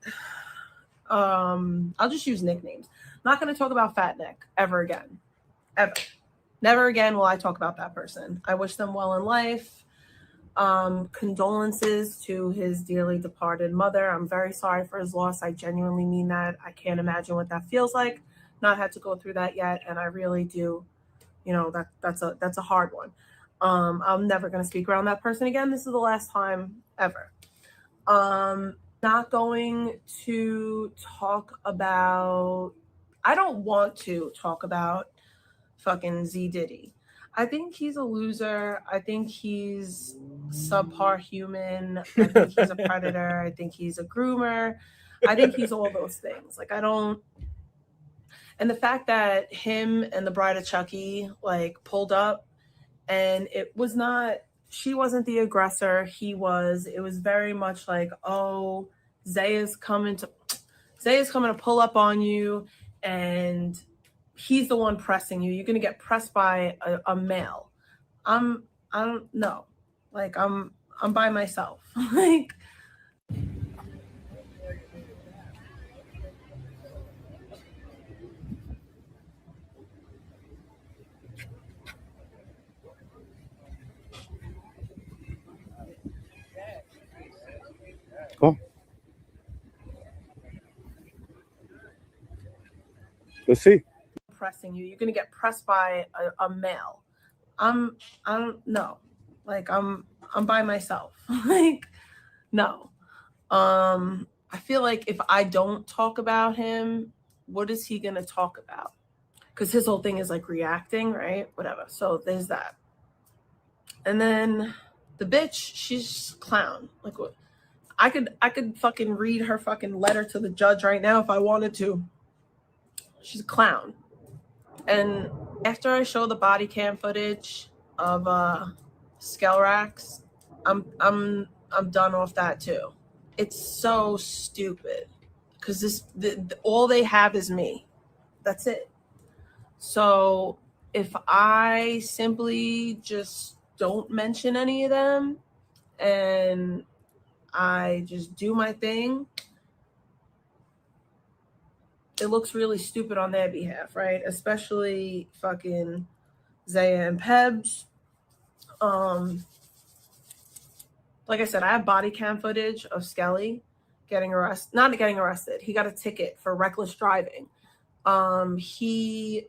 I'll just use nicknames. I'm not gonna talk about Fat Neck ever again, ever. Never again will I talk about that person. I wish them well in life. Condolences to his dearly departed mother. I'm very sorry for his loss. I genuinely mean that. I can't imagine what that feels like. Not had to go through that yet, and I really do. That's a hard one. I'm never gonna speak around that person again. This is the last time ever. Not going to talk about. I don't want to talk about fucking Z Diddy. I think he's a loser. I think he's subpar human. I think he's a predator. I think he's a groomer. I think he's all those things. Like, I don't. And the fact that him and the Bride of Chucky like pulled up, and it was not. She wasn't the aggressor. He was. It was very much like, oh, Zaya's coming to pull up on you, and he's the one pressing you. You're gonna get pressed by a male. I don't know. Like, I'm by myself. Like, Cool. Let's see. Pressing you. You're gonna get pressed by a male. I'm no. Like I'm by myself. Like no. I feel like if I don't talk about him, what is he gonna talk about? Because his whole thing is like reacting, right? Whatever. So there's that. And then the bitch, she's just a clown. Like what? I could fucking read her fucking letter to the judge right now if I wanted to. She's a clown. And after I show the body cam footage of Skelrax, I'm done off that too. It's so stupid because all they have is me. That's it. So if I simply just don't mention any of them and I just do my thing, it looks really stupid on their behalf, right? Especially fucking Zaya and Pebbs. Like I said, I have body cam footage of Skelly getting arrested. Not getting arrested. He got a ticket for reckless driving. The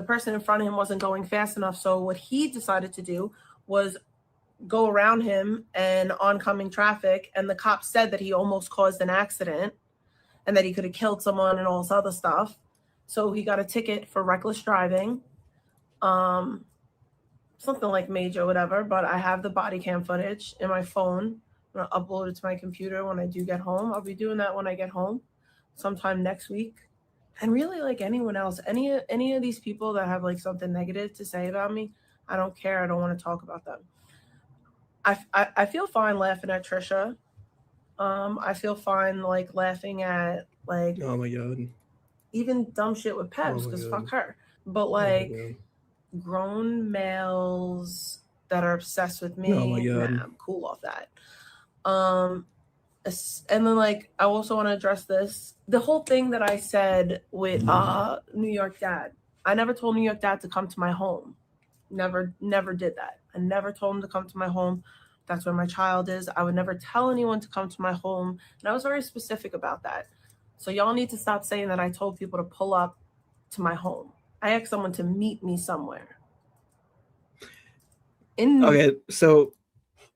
person in front of him wasn't going fast enough. So what he decided to do was go around him and oncoming traffic. And the cop said that he almost caused an accident and that he could have killed someone and all this other stuff. So he got a ticket for reckless driving. Something like major, whatever, but I have the body cam footage in my phone. I'm gonna upload it to my computer when I do get home. I'll be doing that when I get home sometime next week. And really, like anyone else, any of these people that have like something negative to say about me, I don't care. I don't want to talk about them. I feel fine laughing at Trisha. I feel fine like laughing at like Oh my god. even dumb shit with Pebbs because fuck her. But like grown males that are obsessed with me, nah, I'm cool off that. And then like I also want to address this. The whole thing that I said with New York Dad. I never told New York Dad to come to my home. Never did that. I never told him to come to my home. That's where my child is. I would never tell anyone to come to my home. And I was very specific about that. So y'all need to stop saying that I told people to pull up to my home. I asked someone to meet me somewhere. Okay, so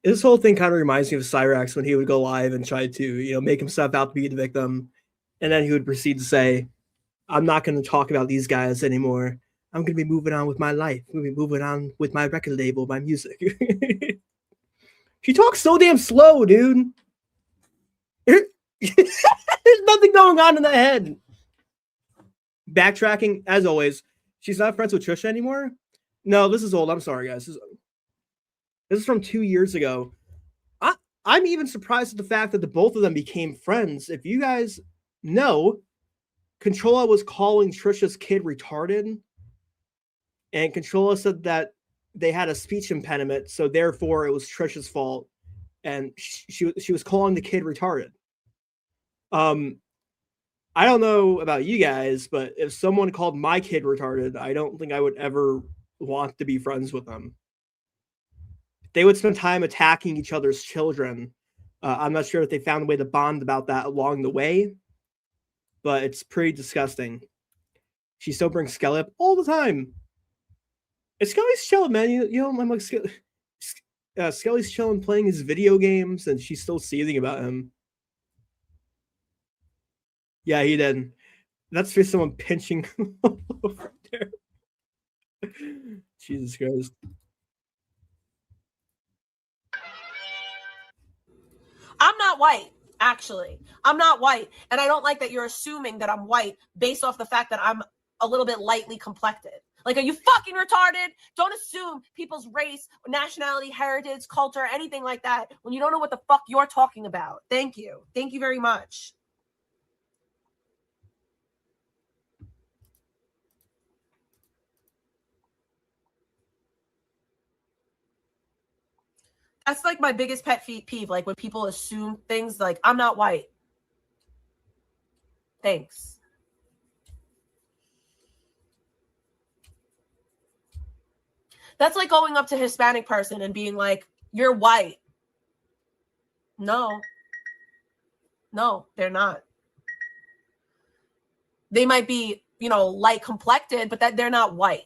this whole thing kind of reminds me of Cyrax when he would go live and try to, make himself out to be the victim. And then he would proceed to say, I'm not going to talk about these guys anymore. I'm going to be moving on with my life. I'm going to be moving on with my record label, my music. She talks so damn slow, dude. There's nothing going on in that head. Backtracking, as always. She's not friends with Trisha anymore? No, this is old. I'm sorry, guys. This is from 2 years ago. I'm even surprised at the fact that the both of them became friends. If you guys know, Controlla was calling Trisha's kid retarded. And Controlla said that they had a speech impediment, so therefore it was Trisha's fault. And she was calling the kid retarded. I don't know about you guys, but if someone called my kid retarded, I don't think I would ever want to be friends with them. They would spend time attacking each other's children. I'm not sure if they found a way to bond about that along the way, but it's pretty disgusting. She still brings Skelly up all the time. And Skelly's chilling, man. I'm like, Skelly's chilling, playing his video games, and she's still seething about him. Yeah, he did. That's for someone pinching over there. Jesus Christ. I'm not white, actually. I'm not white. And I don't like that you're assuming that I'm white based off the fact that I'm a little bit lightly complected. Like, are you fucking retarded? Don't assume people's race, nationality, heritage, culture, anything like that when you don't know what the fuck you're talking about. Thank you. Thank you very much. That's like my biggest pet peeve. Like when people assume things like I'm not white. Thanks. That's like going up to a Hispanic person and being like, you're white. No, they're not. They might be light complected, but that they're not white.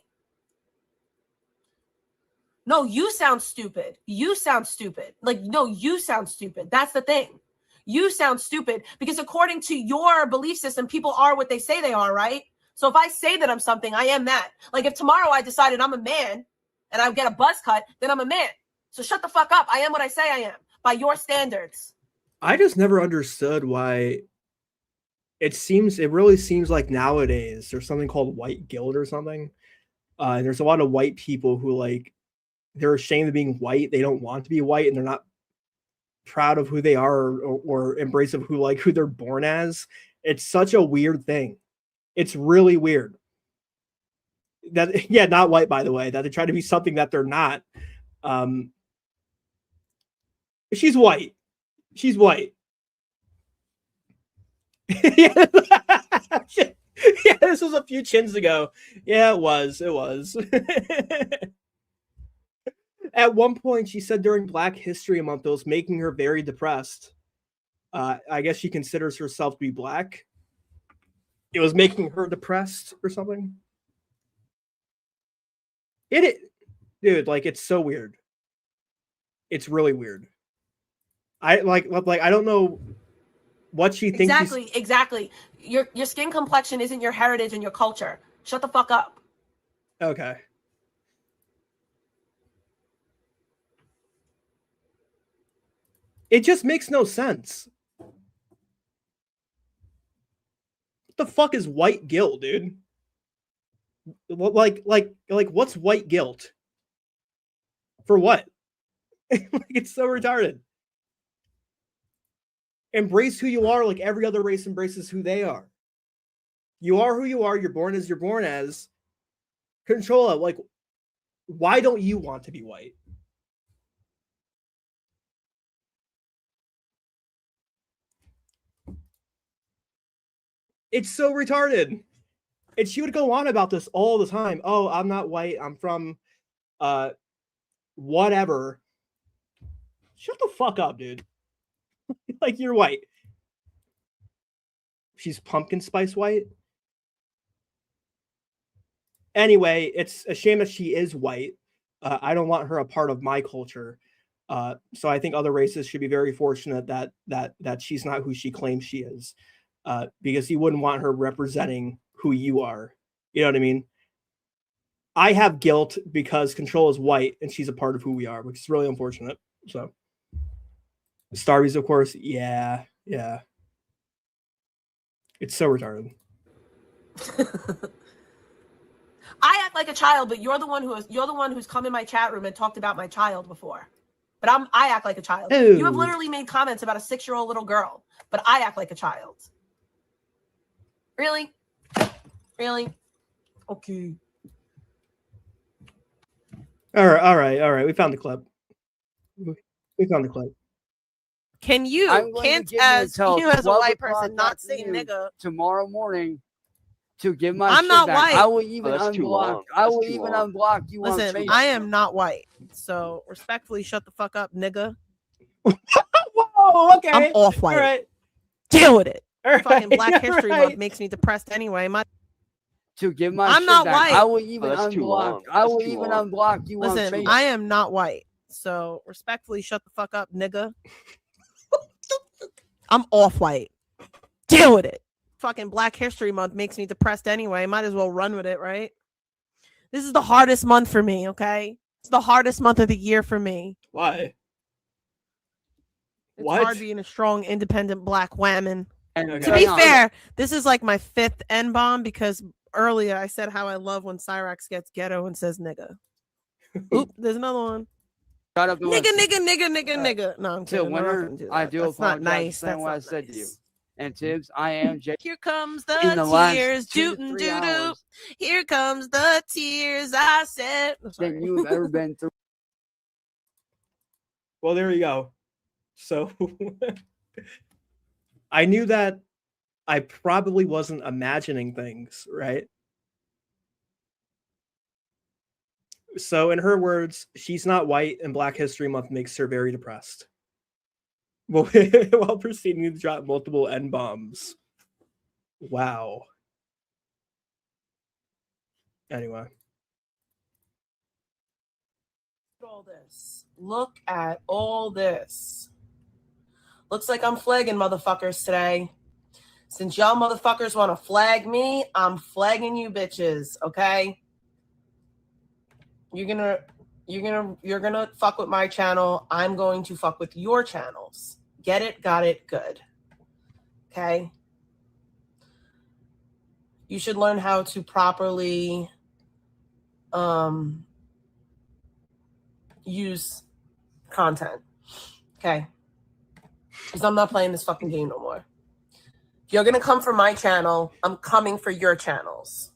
No, you sound stupid. You sound stupid. Like, no, you sound stupid. That's the thing. You sound stupid because according to your belief system, people are what they say they are, right? So if I say that I'm something, I am that. Like if tomorrow I decided I'm a man and I get a buzz cut, then I'm a man. So shut the fuck up. I am what I say I am by your standards. I just never understood why it really seems like nowadays there's something called white guilt or something. There's a lot of white people who like they're ashamed of being white. They don't want to be white and they're not proud of who they are or embrace of who they're born as. It's such a weird thing. It's really weird. That not white, by the way, that they try to be something that they're not. She's white. She's white. Yeah, this was a few chins ago. Yeah, it was. At one point, she said during Black History Month, it was making her very depressed. I guess she considers herself to be black. It was making her depressed or something. Dude, like it's so weird. It's really weird. I don't know what she thinks. Exactly. Your skin complexion isn't your heritage and your culture. Shut the fuck up. Okay. It just makes no sense. What the fuck is white guilt, dude? Like what's white guilt? For what? Like it's so retarded. Embrace who you are like every other race embraces who they are. You are who you are, you're born as you're born as. Controlla, like, why don't you want to be white? It's so retarded. And she would go on about this all the time. Oh, I'm not white. I'm from whatever. Shut the fuck up, dude. Like, you're white. She's pumpkin spice white. Anyway, it's a shame that she is white. I don't want her a part of my culture. So I think other races should be very fortunate that she's not who she claims she is. Because you wouldn't want her representing who you are. You know what I mean? I have guilt because Controlla is white and she's a part of who we are, which is really unfortunate. So Starbies, of course, yeah. It's so retarded. I act like a child, but you're the one who's come in my chat room and talked about my child before. But I act like a child. Ew. You have literally made comments about a 6-year-old little girl, but I act like a child. Really? Okay. All right. We found the clip. Can't as a white person not say nigga tomorrow morning to give my I'm shit not back. white. I will even that's too unblock. long. I will That's too even long. unblock you. on Listen, Facebook. I am not white. So respectfully shut the fuck up, nigga. Whoa, okay. I'm off white. All right. Deal with it. All right. Fucking Black History All Month right. makes me depressed anyway. to give my I'm shit not back. white. I will even that's too unblock. long. I That's will too even long. unblock you. on Listen, Facebook. I am not white. So respectfully shut the fuck up, nigga. I'm off white. Deal with it. Fucking Black History Month makes me depressed anyway. Might as well run with it, right? This is the hardest month for me, okay? It's the hardest month of the year for me. Why? It's What? hard being a strong, independent black woman. And Okay. To hang be on. fair, this is like my 5th N-bomb because earlier I said how I love when Cyrax gets ghetto and says nigga. Oop, there's another one. Shut up. Nigga. No, I'm To kidding. I'm not winner, gonna do I that. do That's not apologize nice. for saying That's what I not said to you. nice. And Tibbs, I am Jay. Here comes In the the last tears, 2 to dootin' 3 doo-doo. hours Here comes the tears. I said. than Sorry. you've ever been through. Well, there you go. So I knew that I probably wasn't imagining things, right? So in her words, she's not white and Black History Month makes her very depressed. Well, while proceeding to drop multiple N-bombs. Wow. Anyway. All this. Look at all this. Looks like I'm flagging motherfuckers today. Since y'all motherfuckers want to flag me, I'm flagging you bitches, okay? You're gonna fuck with my channel. I'm going to fuck with your channels. Get it? Got it? Good. Okay? You should learn how to properly use content. Okay? Because I'm not playing this fucking game no more. If you're gonna come for my channel, I'm coming for your channels.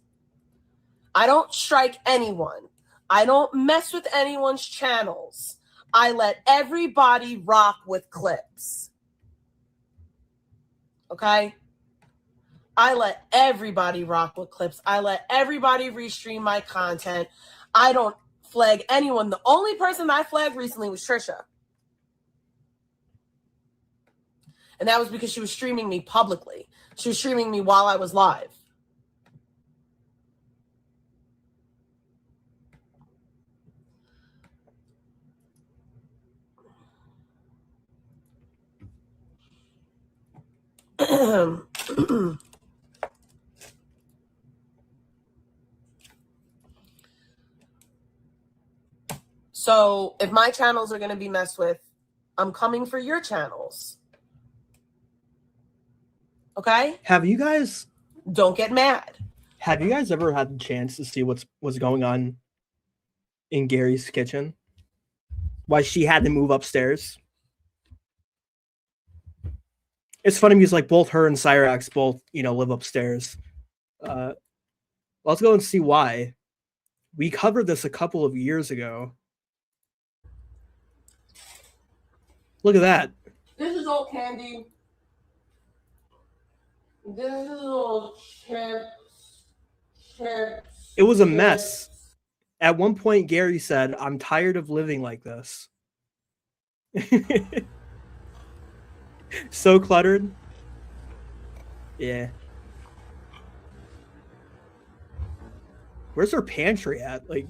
I don't strike anyone. I don't mess with anyone's channels. I let everybody rock with clips. Okay? I let everybody rock with clips. I let everybody restream my content. I don't flag anyone. The only person I flagged recently was Trisha. And that was because she was streaming me publicly. She was streaming me while I was live. So if my channels are going to be messed with, I'm coming for your channels. Okay? Have you guys Don't get mad. ever had the chance to see what's going on in Gary's kitchen? Why she had to move upstairs? It's funny because like both her and Cyrax both, live upstairs. Let's go and see why. We covered this a couple of years ago. Look at that. This is all candy. This is all chips. It was a mess. At one point, Gary said, "I'm tired of living like this." So cluttered. Yeah. Where's her pantry at? Like,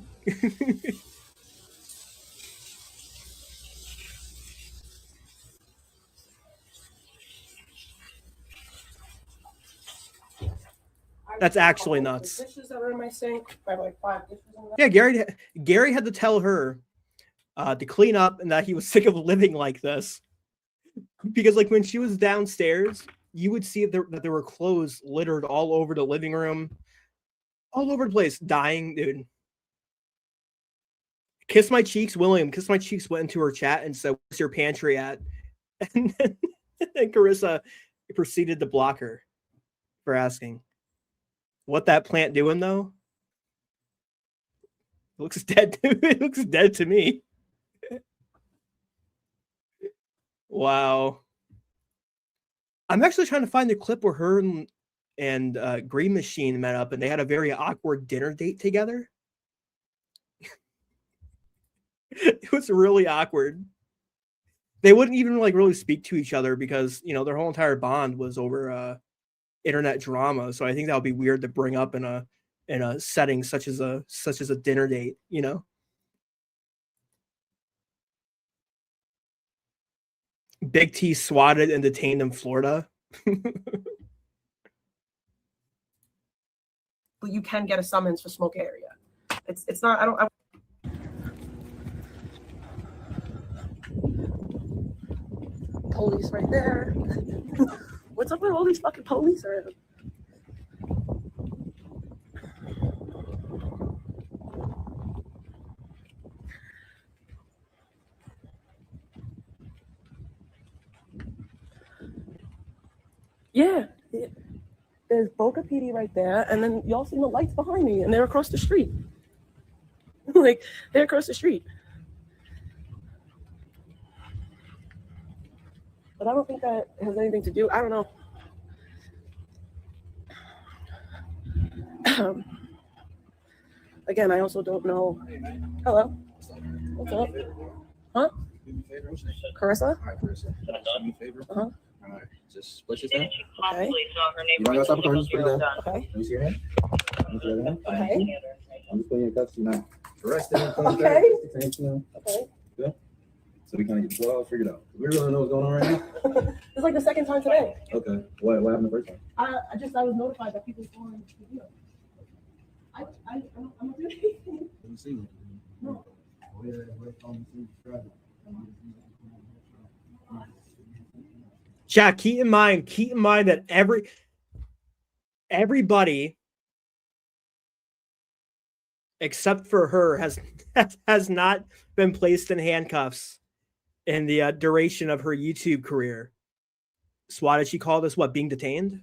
that's actually nuts. Dishes that are in my sink. I have like 5 dishes in there. Yeah, Gary had to tell her to clean up and that he was sick of living like this. Because like when she was downstairs, you would see that there were clothes littered all over the living room, all over the place. Dying, dude. Kiss My Cheeks, William. Kiss My Cheeks went into her chat and said, "Where's your pantry at?" And then Carissa proceeded to block her for asking. What that plant doing though? It looks dead. It looks dead to me. Wow. I'm actually trying to find the clip where her and Green Machine met up and they had a very awkward dinner date together. It was really awkward. They wouldn't even like really speak to each other because their whole entire bond was over internet drama. So I think that would be weird to bring up in a setting such as a dinner date, Big T swatted and detained in Florida. But you can get a summons for smoke area. It's not. I police right there. What's up with all these fucking police around? Yeah. There's Boca PD right there, and then y'all see the lights behind me, and they're across the street. Like, they're across the street. But I don't think that has anything to do. I don't know. Again, I also don't know. Hello. What's up? Huh? Carissa? Uh-huh. Alright, just split your hand. Okay. You want to go stop the car? Just put it down. Okay. Let me see your hand. Let me see your hand. Okay. I'm just putting you in custody now. Arrested. Okay. Detention. Okay. Yeah. So we kind of get 12 figured out. We really don't know what's going on right now. It's like the second time today. Okay. What happened the first time? I was notified that people were on the video. I'm not doing anything. Let me see. No. Jack, keep in mind that everybody except for her has not been placed in handcuffs in the duration of her YouTube career. So why did she call this what, being detained?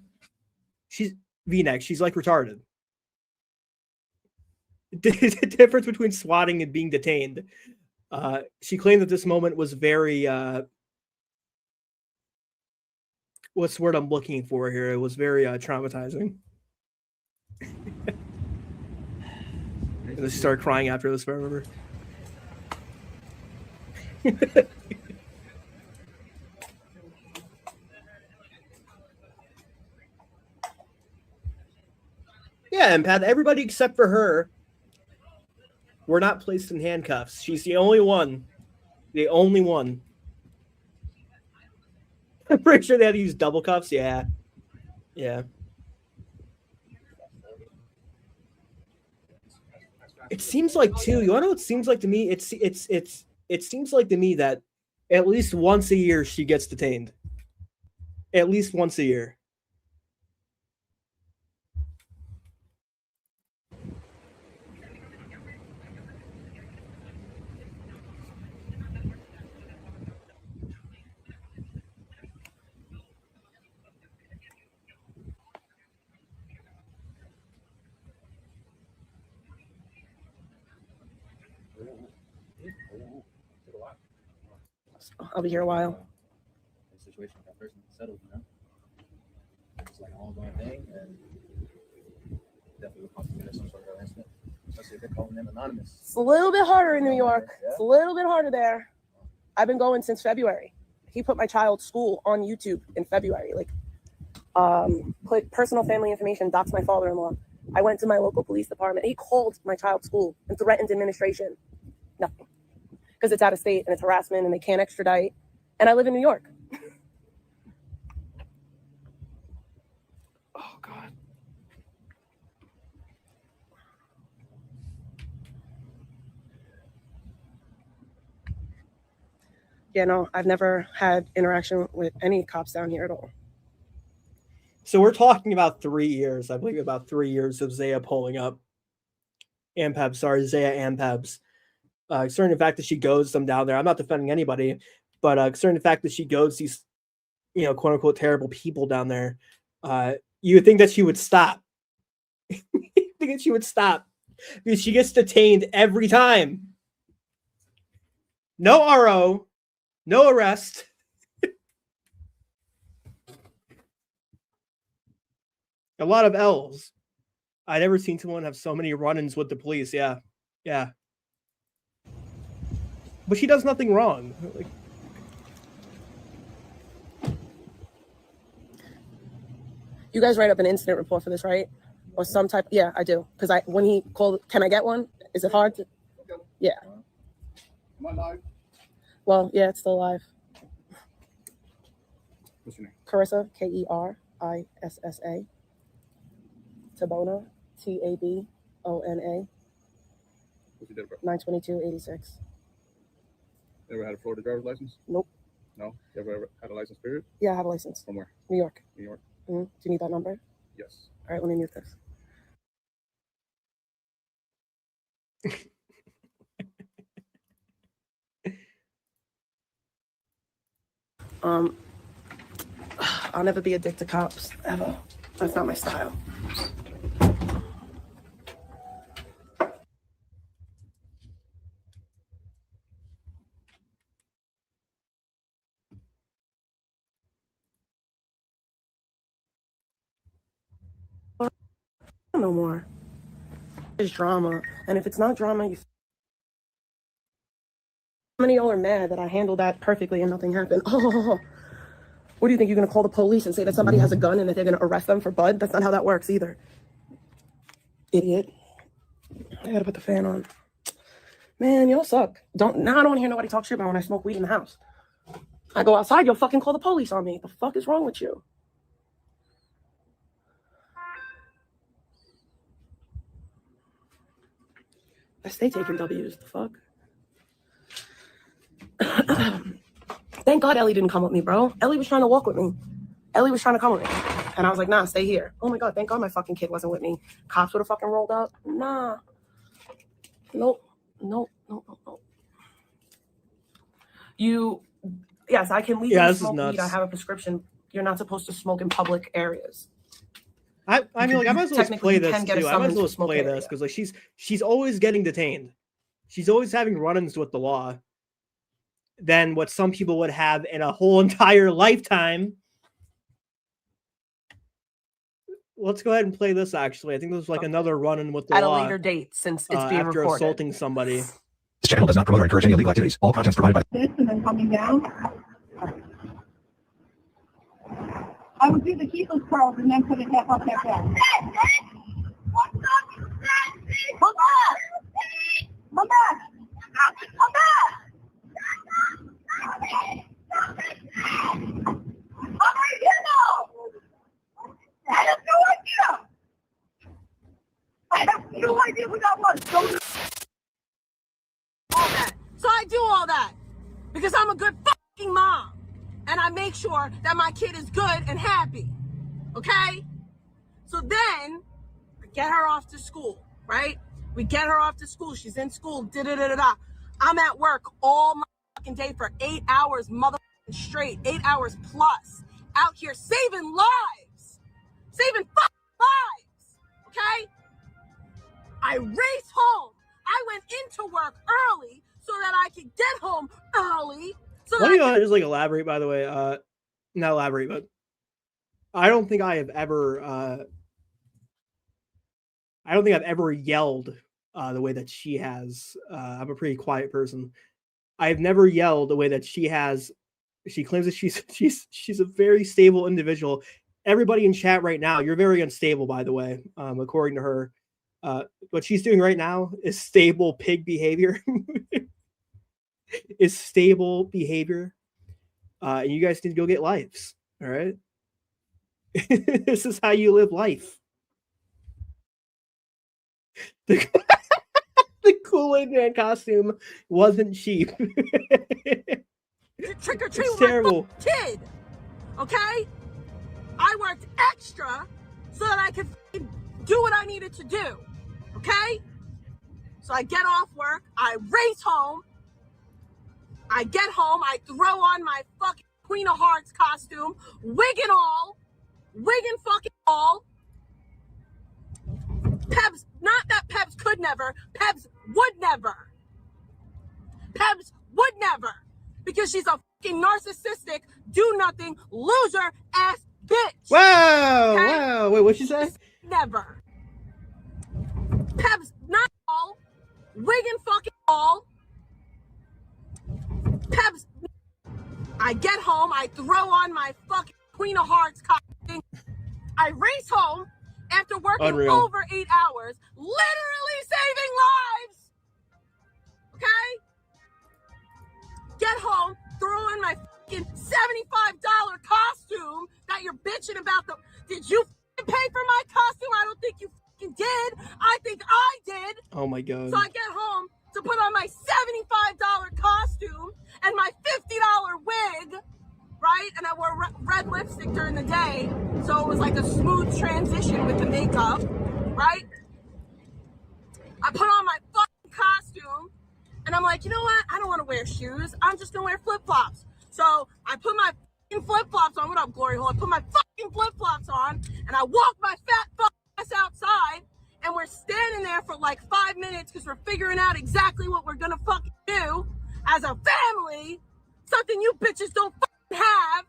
She's V-neck. She's like retarded. The difference between swatting and being detained. She claimed that this moment was very what's the word I'm looking for here? It was very traumatizing. And then she started crying after this, remember? Yeah, and Pat, everybody except for her were not placed in handcuffs. She's the only one. The only one. I'm pretty sure they had to use double cuffs. Yeah. Yeah. It seems like too, you know what it seems like to me? It seems like to me that at least once a year she gets detained. At least once a year. I'll be here a while. The situation with that person settled, you know? It's like an ongoing thing, and definitely would constitute some sort of incident, especially if they're calling them anonymous. It's a little bit harder in New York. It's a little bit harder there. I've been going since February. He put my child's school on YouTube in February. Like, put personal family information, doxed my father-in-law. I went to my local police department. He called my child's school and threatened administration. Nothing. Because it's out of state and it's harassment and they can't extradite. And I live in New York. Oh, God. Yeah, no, I've never had interaction with any cops down here at all. So we're talking about 3 years, I believe about 3 years of Zaya pulling up. And Pebbs, sorry, Zaya and Pebbs. Concerning the fact that she goads them down there. I'm not defending anybody, but concerning the fact that she goads these, quote unquote, terrible people down there, you would think that she would stop. You think that she would stop because she gets detained every time. No RO, no arrest. A lot of L's. I've never seen someone have so many run-ins with the police. Yeah. Yeah. But she does nothing wrong. Like, you guys write up an incident report for this, right? Or some type. Yeah, I do. Because when he called, can I get one? Is it hard to? Yeah. Am I live? Well, yeah, it's still live. What's your name? Carissa, Kerissa. Tabona, Tabona. What's your date of birth? 9/22/86. Ever had a Florida driver's license? Nope. No? You ever had a license period? Yeah, I have a license. From where? New York. New York? Do you need that number? Yes. All right, let me mute this. I'll never be addicted to cops, ever. That's not my style. No more. It's drama. And if it's not drama, you... How many of y'all are mad that I handled that perfectly and nothing happened? Oh, what do you think? You're going to call the police and say that somebody has a gun and that they're going to arrest them for bud? That's not how that works either. Idiot. I gotta put the fan on. Man, y'all suck. I don't hear nobody talk shit about when I smoke weed in the house. I go outside, you'll fucking call the police on me. The fuck is wrong with you? I stay taking W's. The fuck? Thank God Ellie didn't come with me, bro. Ellie was trying to walk with me. Ellie was trying to come with me. And I was like, nah, stay here. Oh my God, thank God my fucking kid wasn't with me. Cops would have fucking rolled up. Nah. Nope. Yes, I can legally smoke weed. I have a prescription. You're not supposed to smoke in public areas. I mean, like, I might as well just play this too. I might as well just play area. this because, like, she's always getting detained. She's always having run-ins with the law than what some people would have in a whole entire lifetime. Let's go ahead and play this. Actually, I think this is like another run-in with the law at a later date since it's being after recorded. Assaulting somebody. This channel does not promote or encourage any illegal activities. All content is provided by. This and then coming down. I would do the Keith's curls and then put it half up, half down. Come back! Come back! Come back! I'm right here now! I have no idea who that was. All that. So I do all that because I'm a good fucking mom. And I make sure that my kid is good and happy. Okay? So then I get her off to school, right? We get her off to school. She's in school. Da-da-da-da-da. I'm at work all my fucking day for 8 hours, motherfucking straight. 8 hours plus. Out here saving lives. Saving fucking lives. Okay? I raced home. I went into work early so that I could get home early. So Let me just like elaborate, by the way. Not elaborate, but I don't think I have ever yelled the way that she has. I'm a pretty quiet person. I've never yelled the way that she has. She claims that she's a very stable individual. Everybody in chat right now, you're very unstable, by the way, according to her. What she's doing right now is stable pig behavior. Is stable behavior. And you guys need to go get lives. All right. This is how you live life. The Kool-Aid Man costume wasn't cheap. Trick or treat It's with terrible. my kid. Okay? I worked extra so that I could do what I needed to do. Okay? So I get off work, I race home. I get home, I throw on my fucking Queen of Hearts costume, wig and fucking all. Pebbs, not that Pebbs could never, Pebbs would never. Pebbs would never. Because she's a fucking narcissistic, do-nothing, loser-ass bitch. Wow, Okay? wow. Wait, what'd she say? Never. Pebbs, not all, wig and fucking all. Pebbs, I get home, I throw on my fucking Queen of Hearts costume. I race home after working over 8 hours, literally saving lives. Okay? Get home, throw in my fucking $75 costume that you're bitching about. Did you fucking pay for my costume? I don't think you fucking did. I think I did. Oh my God. So I get home to put on my $75 costume and my $50 wig, right? And I wore red lipstick during the day, so it was like a smooth transition with the makeup, right? I put on my fucking costume, and I'm like, you know what? I don't want to wear shoes. I'm just gonna wear flip-flops. So I put my fucking flip-flops on. What up, Glory Hole? I put my fucking flip-flops on, and I walk my fat fuck ass outside. And we're standing there for like 5 minutes because we're figuring out exactly what we're gonna fucking do as a family. Something you bitches don't fucking have.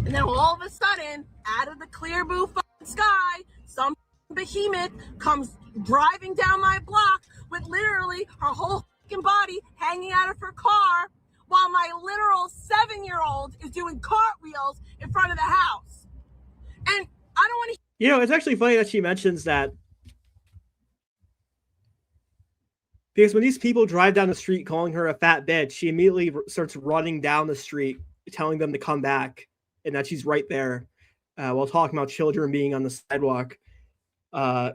And then all of a sudden, out of the clear blue fucking sky, some behemoth comes driving down my block with literally her whole fucking body hanging out of her car while my literal 7-year-old is doing cartwheels in front of the house. And I don't want to. You know, it's actually funny that she mentions that Because when these people drive down the street calling her a fat bitch, she immediately starts running down the street, telling them to come back, and that she's right there, while talking about children being on the sidewalk. I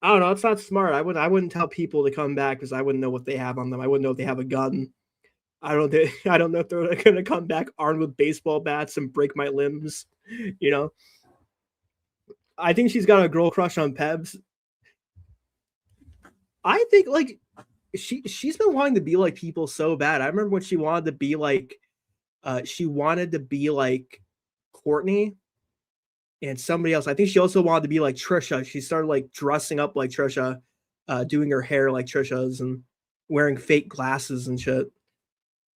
don't know. It's not smart. I wouldn't tell people to come back because I wouldn't know what they have on them. I wouldn't know if they have a gun. I don't know if they're going to come back armed with baseball bats and break my limbs. You know. I think she's got a girl crush on Pebbs. I think like she's been wanting to be like people so bad. I remember when she wanted to be like Courtney and somebody else. I think she also wanted to be like Trisha. She started like dressing up like Trisha, doing her hair like Trisha's and wearing fake glasses and shit.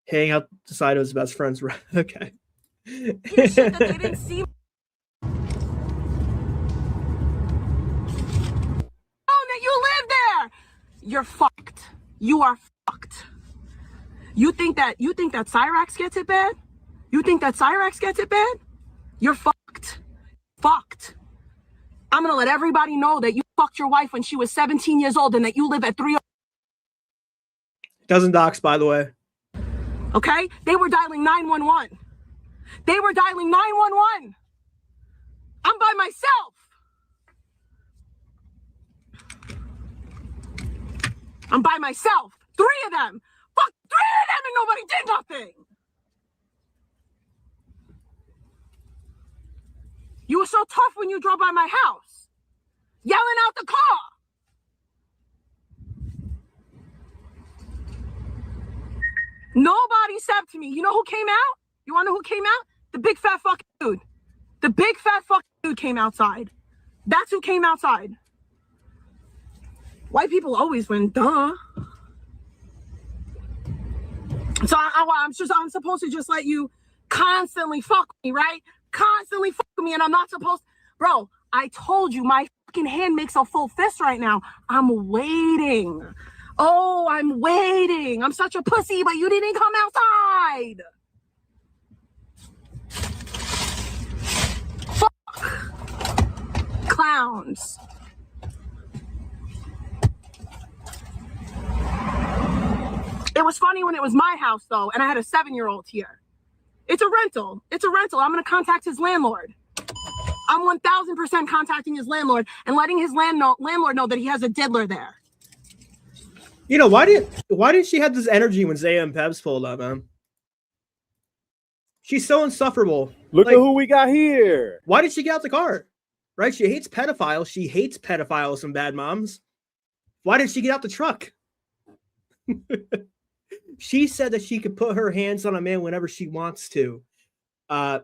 Hanging out the side of his best friends. Okay. Shit that they didn't see. You live there. You're fucked. You are fucked. You think that Cyrax gets it bad? You think that Cyrax gets it bad? You're fucked. Fucked. I'm gonna let everybody know that you fucked your wife when she was 17 years old and that you live at 3. Doesn't dox, by the way. Okay? They were dialing 911. They were dialing 911. I'm by myself. I'm by myself. 3 of them. Fuck 3 of them and nobody did nothing. You were so tough when you drove by my house. Yelling out the car. Nobody said to me. You know who came out? You want to know who came out? The big fat fucking dude. The big fat fucking dude came outside. That's who came outside. White people always win, duh. So I'm supposed to just let you constantly fuck me, right? Constantly fuck me, and I'm not supposed. Bro, I told you my fucking hand makes a full fist right now. I'm waiting. Oh, I'm waiting. I'm such a pussy, but you didn't come outside. Fuck. Clowns. It was funny when it was my house, though, and I had a 7-year-old here. It's a rental. It's a rental. I'm going to contact his landlord. I'm 1,000% contacting his landlord and letting his landlord know that he has a diddler there. You know, why did she have this energy when Zaya and Pebbs pulled up, man? She's so insufferable. Look at who we got here. Why did she get out the car? Right? She hates pedophiles. She hates pedophiles and bad moms. Why did she get out the truck? She said that she could put her hands on a man whenever she wants to. In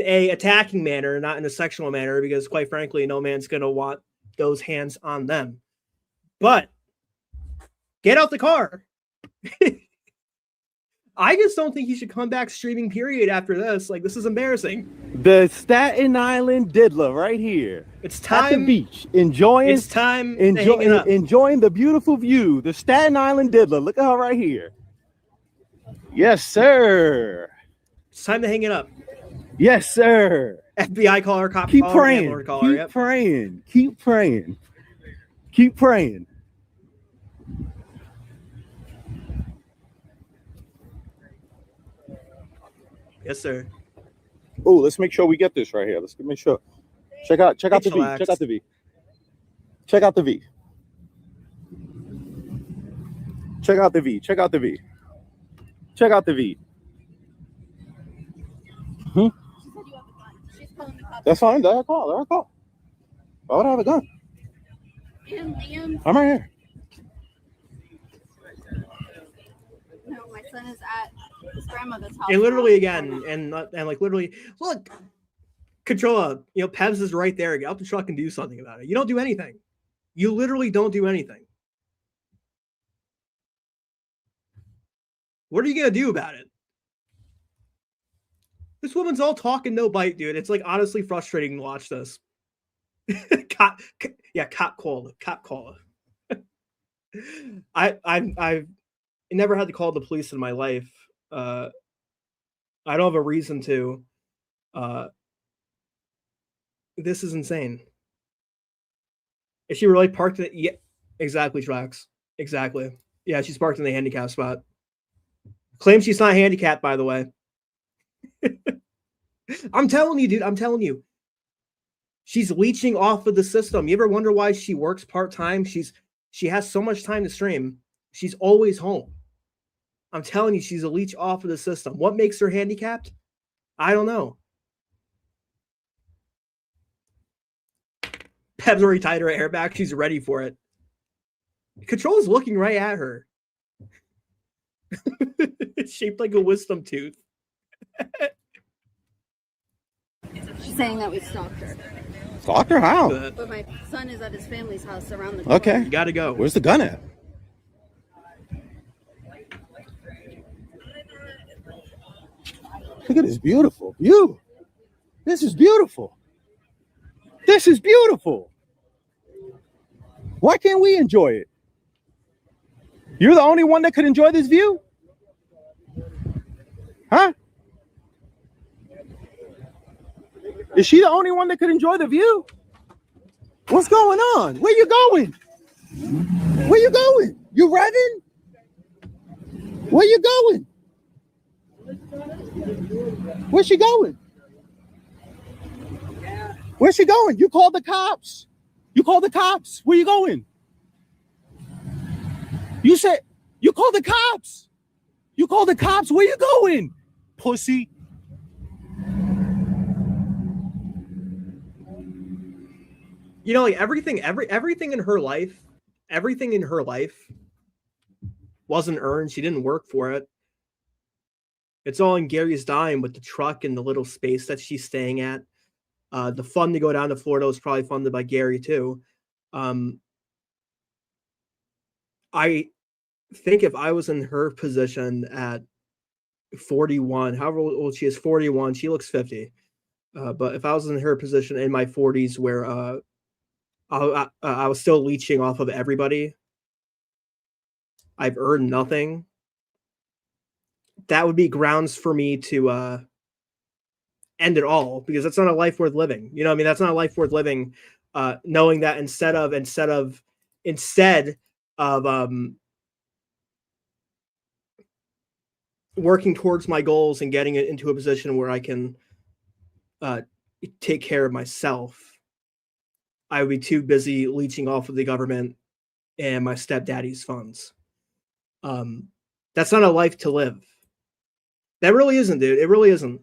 a attacking manner, not in a sexual manner, because quite frankly, no man's going to want those hands on them. But get out the car. I just don't think he should come back streaming, period, after this. Like, this is embarrassing. The Staten Island diddler right here. It's time. At the beach. Enjoying the beautiful view. The Staten Island diddler. Look at her right here. Yes, sir. It's time to hang it up. Yes, sir. FBI caller, cop Keep caller, praying. landlord caller. Keep praying. Keep praying. Keep praying. Yes, sir. Oh, let's make sure we get this right here. Let's make sure. Check out the V. Chillax. Check out the V. Check out the V. Check out the V. Check out the V. Check out the V. Hmm? That's fine. Let her call. Let her call. Why would I have a gun? I'm right here. No, my son is at his grandmother's house. And literally again, and like literally, look, Controlla, you know, Pebbs is right there. Get out the truck and do something about it. You don't do anything. You literally don't do anything. What are you gonna do about it? This woman's all talk and no bite, dude. It's like honestly frustrating to watch this. Cop call. I've never had to call the police in my life. I don't have a reason to. This is insane. Is she really parked it? Yeah. Exactly, tracks. Exactly. Yeah, she's parked in the handicap spot. Claims she's not handicapped, by the way. I'm telling you, dude. I'm telling you. She's leeching off of the system. You ever wonder why she works part-time? She has so much time to stream. She's always home. I'm telling you, she's a leech off of the system. What makes her handicapped? I don't know. Pebbs already tied her hair back. She's ready for it. Controlla's looking right at her. It's shaped like a wisdom tooth. She's saying that we stalked her. Stalked her? How? But my son is at his family's house around the Okay. You gotta go. Where's the gun at? Look at this beautiful view. This is beautiful. This is beautiful. Why can't we enjoy it? You're the only one that could enjoy this view? Huh? Is she the only one that could enjoy the view? What's going on? Where you going? Where you going? You revving? Where you going? Where's she going? Where's she going? You called the cops. You called the cops. Where you going? You said you called the cops. You called the cops. Where you going? Pussy. You know, like everything in her life wasn't earned. She didn't work for it. It's all in Gary's dime with the truck and the little space that she's staying at. The fun to go down to Florida was probably funded by Gary too. I think if I was in her position at 41, however old she is, 41, she looks 50. But if I was in her position in my 40s where I was still leeching off of everybody, I've earned nothing, that would be grounds for me to end it all, because that's not a life worth living. You know what I mean? That's not a life worth living, knowing that instead of working towards my goals and getting it into a position where I can take care of myself, I would be too busy leeching off of the government and my stepdaddy's funds. That's not a life to live. That really isn't, dude. It really isn't.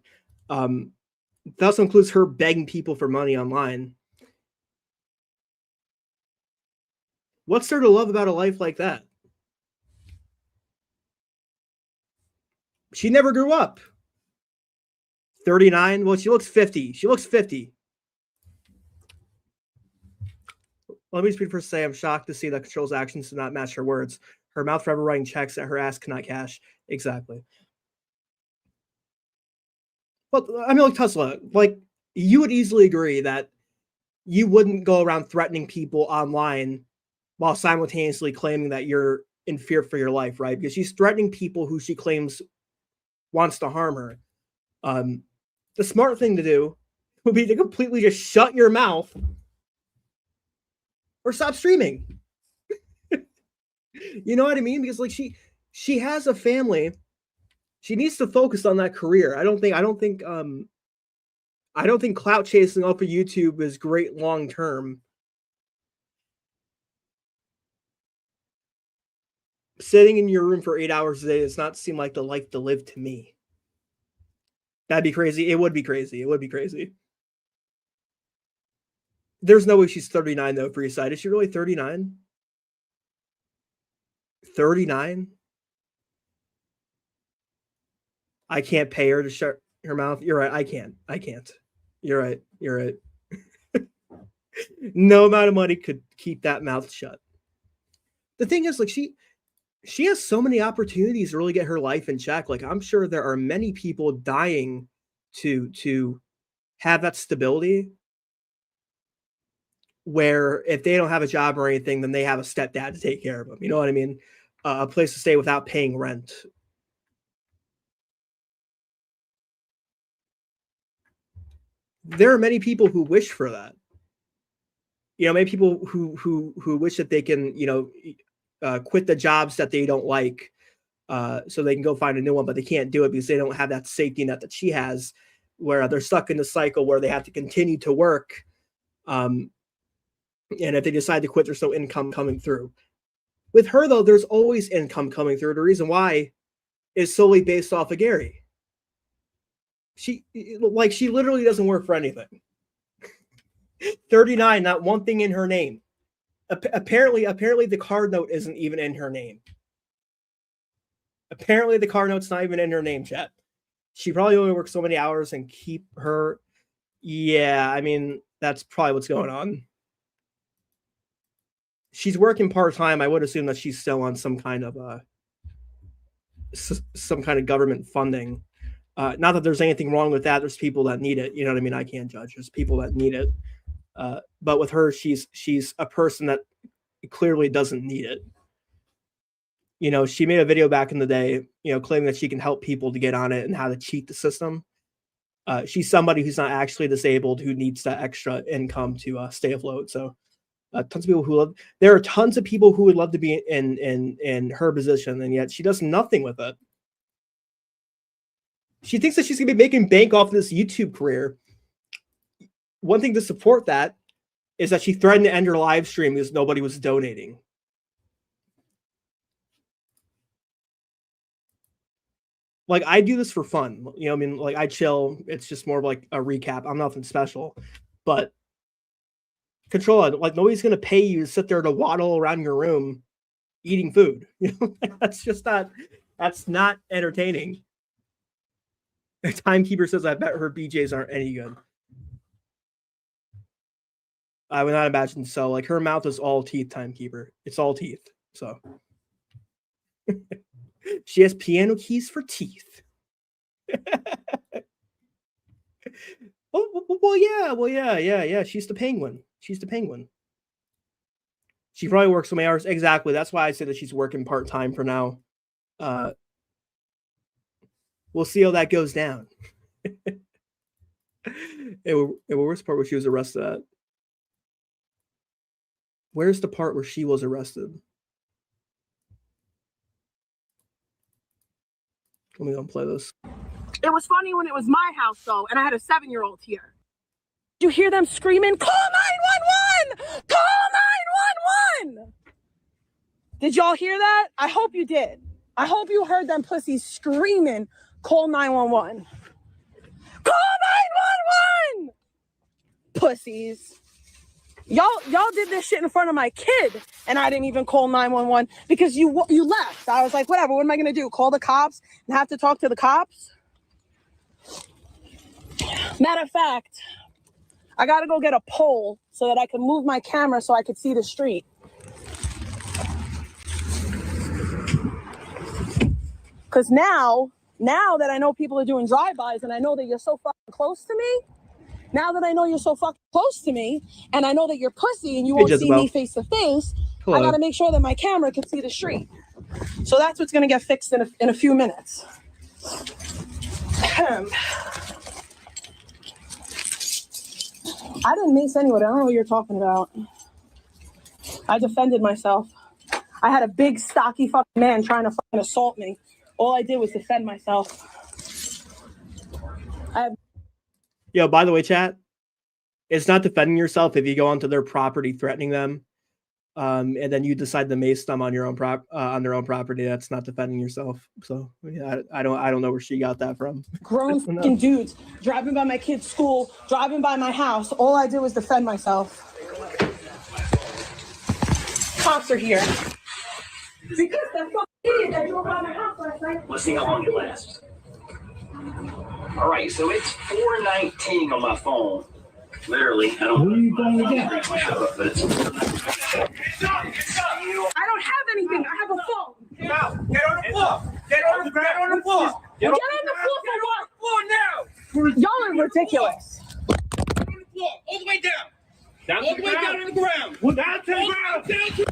That also includes her begging people for money online. What's there to love about a life like that? She never grew up. 39. Well, she looks 50. She looks 50. Let me speak for say I'm shocked to see that Controlla's actions do not match her words. Her mouth forever writing checks that her ass cannot cash. Exactly. Well, I mean, like Tesla, like you would easily agree that you wouldn't go around threatening people online while simultaneously claiming that you're in fear for your life, right? Because she's threatening people who she claims wants to harm her. The smart thing to do would be to completely just shut your mouth or stop streaming. You know what I mean? Because like she has a family. She needs to focus on that career. I don't think clout chasing off of YouTube is great long term. Sitting in your room for 8 hours a day does not seem like the life to live to me. That'd be crazy. It would be crazy. It would be crazy. There's no way she's 39 though, for your side. Is she really 39? 39? I can't pay her to shut her mouth. You're right. I can't. You're right. No amount of money could keep that mouth shut. The thing is, like, she has so many opportunities to really get her life in check. Like, I'm sure there are many people dying to have that stability where if they don't have a job or anything, then they have a stepdad to take care of them. You know what I mean? A place to stay without paying rent. There are many people who wish for that. maybe people who wish that they can, quit the jobs that they don't like, so they can go find a new one, but they can't do it because they don't have that safety net that she has, where they're stuck in the cycle where they have to continue to work. And if they decide to quit, there's no income coming through. With her, though, there's always income coming through. The reason why is solely based off of Gary. She literally doesn't work for anything. 39, not one thing in her name. Apparently the card note isn't even in her name. Apparently the card note's not even in her name, chat. She probably only works so many hours and keep her. Yeah, I mean, that's probably what's going on. She's working part-time. I would assume that she's still on some kind of government funding. Not that there's anything wrong with that. There's people that need it. You know what I mean? I can't judge. There's people that need it. But with her, she's a person that clearly doesn't need it. She made a video back in the day, claiming that she can help people to get on it and how to cheat the system. She's somebody who's not actually disabled, who needs that extra income to stay afloat. So tons of people there are tons of people who would love to be in her position, and yet she does nothing with it. She thinks that she's going to be making bank off of this YouTube career. One thing to support that is that she threatened to end her live stream because nobody was donating. Like, I do this for fun. I chill. It's just more of like a recap. I'm nothing special. But Controlla, nobody's going to pay you to sit there to waddle around your room eating food. That's not entertaining. The timekeeper says, I bet her BJs aren't any good. I would not imagine so. Her mouth is all teeth, timekeeper. It's all teeth. So she has piano keys for teeth. Well, yeah. She's the penguin. She probably works so many hours. Exactly. That's why I say that she's working part-time for now. We'll see how that goes down. Where's the part where she was arrested at? Where's the part where she was arrested? Let me go and play this. It was funny when it was my house, though, and I had a 7-year-old here. Did you hear them screaming, call 911! Call 911! Did y'all hear that? I hope you did. I hope you heard them pussies screaming, call 911. Call 911! Pussies. Y'all did this shit in front of my kid, and I didn't even call 911 because you left. I was like, whatever, what am I going to do? Call the cops and have to talk to the cops? Matter of fact, I got to go get a pole so that I can move my camera so I could see the street. Because now that I know people are doing drive-bys and I know that you're so fucking close to me, now that I know you're so fucking close to me, and I know that you're pussy and you won't see me face to face, I gotta make sure that my camera can see the street. So that's what's gonna get fixed in a few minutes. I didn't mace anyone. I don't know what you're talking about. I defended myself. I had a big, stocky fucking man trying to fucking assault me. All I did was defend myself. Yo, by the way, chat, it's not defending yourself if you go onto their property threatening them, and then you decide to mace them on your own on their own property. That's not defending yourself. So yeah, I don't know where she got that from. Grown fucking dudes driving by my kid's school, driving by my house. All I did was defend myself. Cops are here. Because that fucking idiot that drove by my house last night. Let's see how long it lasts. All right, so it's 4:19 on my phone. Literally, I don't. Where are you going again? I don't have anything. I have a phone. Get on the floor. Get on the floor. Get on the floor for what? Floor now. Y'all are ridiculous. Get on the floor, all the way down. All the way down on the ground. Down to the ground. Down to the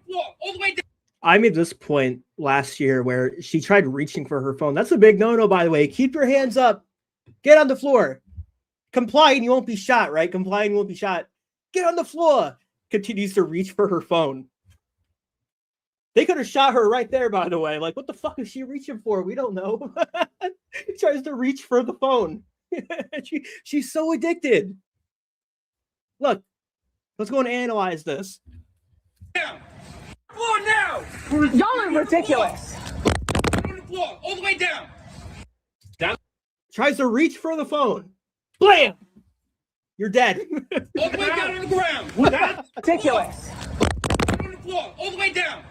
floor, all the way down. I made this point last year where she tried reaching for her phone. That's a big no-no, by the way. Keep your hands up. Get on the floor. Comply and you won't be shot, right? Comply and you won't be shot. Get on the floor. Continues to reach for her phone. They could have shot her right there, by the way. Like, what the fuck is she reaching for? We don't know. Tries to reach for the phone. She's so addicted. Look, let's go and analyze this. Down. Floor now. Y'all are ridiculous. On the floor, all the way down. Down. Tries to reach for the phone. Blam! You're dead. All the way down on the ground. Down. Ridiculous. On the floor, all the way down.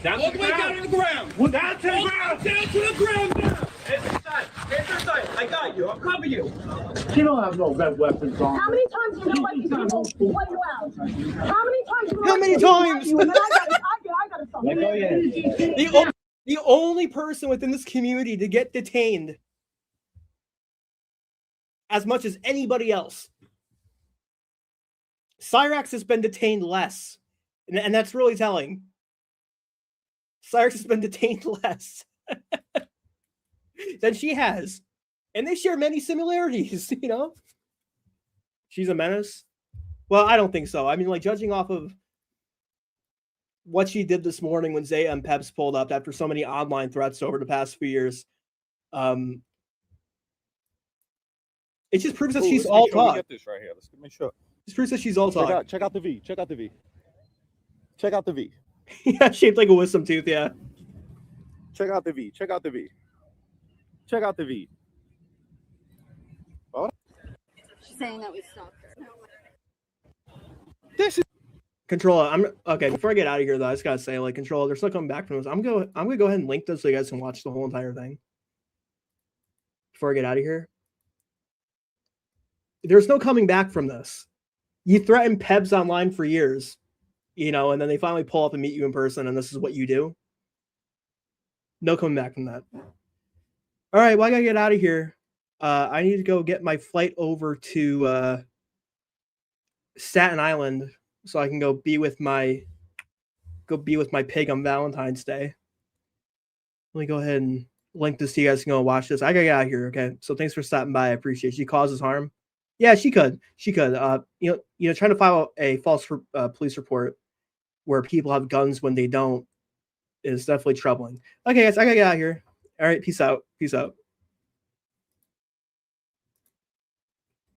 Down all the way down on the ground. Down to the ground. Down to the ground. Down. Inside. I got you. I'll cover you. She don't have no red weapons on. How many times do you let these people play you out? How many times do you How let many these people times? at you? And then I gotta stop. Like, oh, yeah. The only person within this community to get detained as much as anybody else. Cyrax has been detained less. And that's really telling. Cyrax has been detained less than she has. And they share many similarities, you know? She's a menace. Well, I don't think so. I mean, like, judging off of what she did this morning when Zaya and Pebbs pulled up after so many online threats over the past few years, it just proves that she's all talk. Get this right here. Let's make sure. Just proves that she's all talk. Check out the V. Check out the V. Check out the V. Yeah, shaped like a wisdom tooth, yeah. Check out the V. Check out the V. Check out the V. Oh. She's saying that we stopped her. This is Controlla. I'm okay. Before I get out of here, though, I just gotta say, like, Controlla, they're still coming back from this. I'm gonna go ahead and link this so you guys can watch the whole entire thing. Before I get out of here, there's no coming back from this. You threatened Pebbs online for years, you know, and then they finally pull up and meet you in person, and this is what you do. No coming back from that. All right, well, I gotta get out of here. I need to go get my flight over to Staten Island so I can go be with my pig on Valentine's Day. Let me go ahead and link this to you guys. You can go watch this. I gotta get out of here. Okay, so thanks for stopping by. I appreciate it. She causes harm. Yeah, she could. You know, trying to file a false police report where people have guns when they don't is definitely troubling. Okay, guys, I gotta get out of here. All right, peace out. Peace out.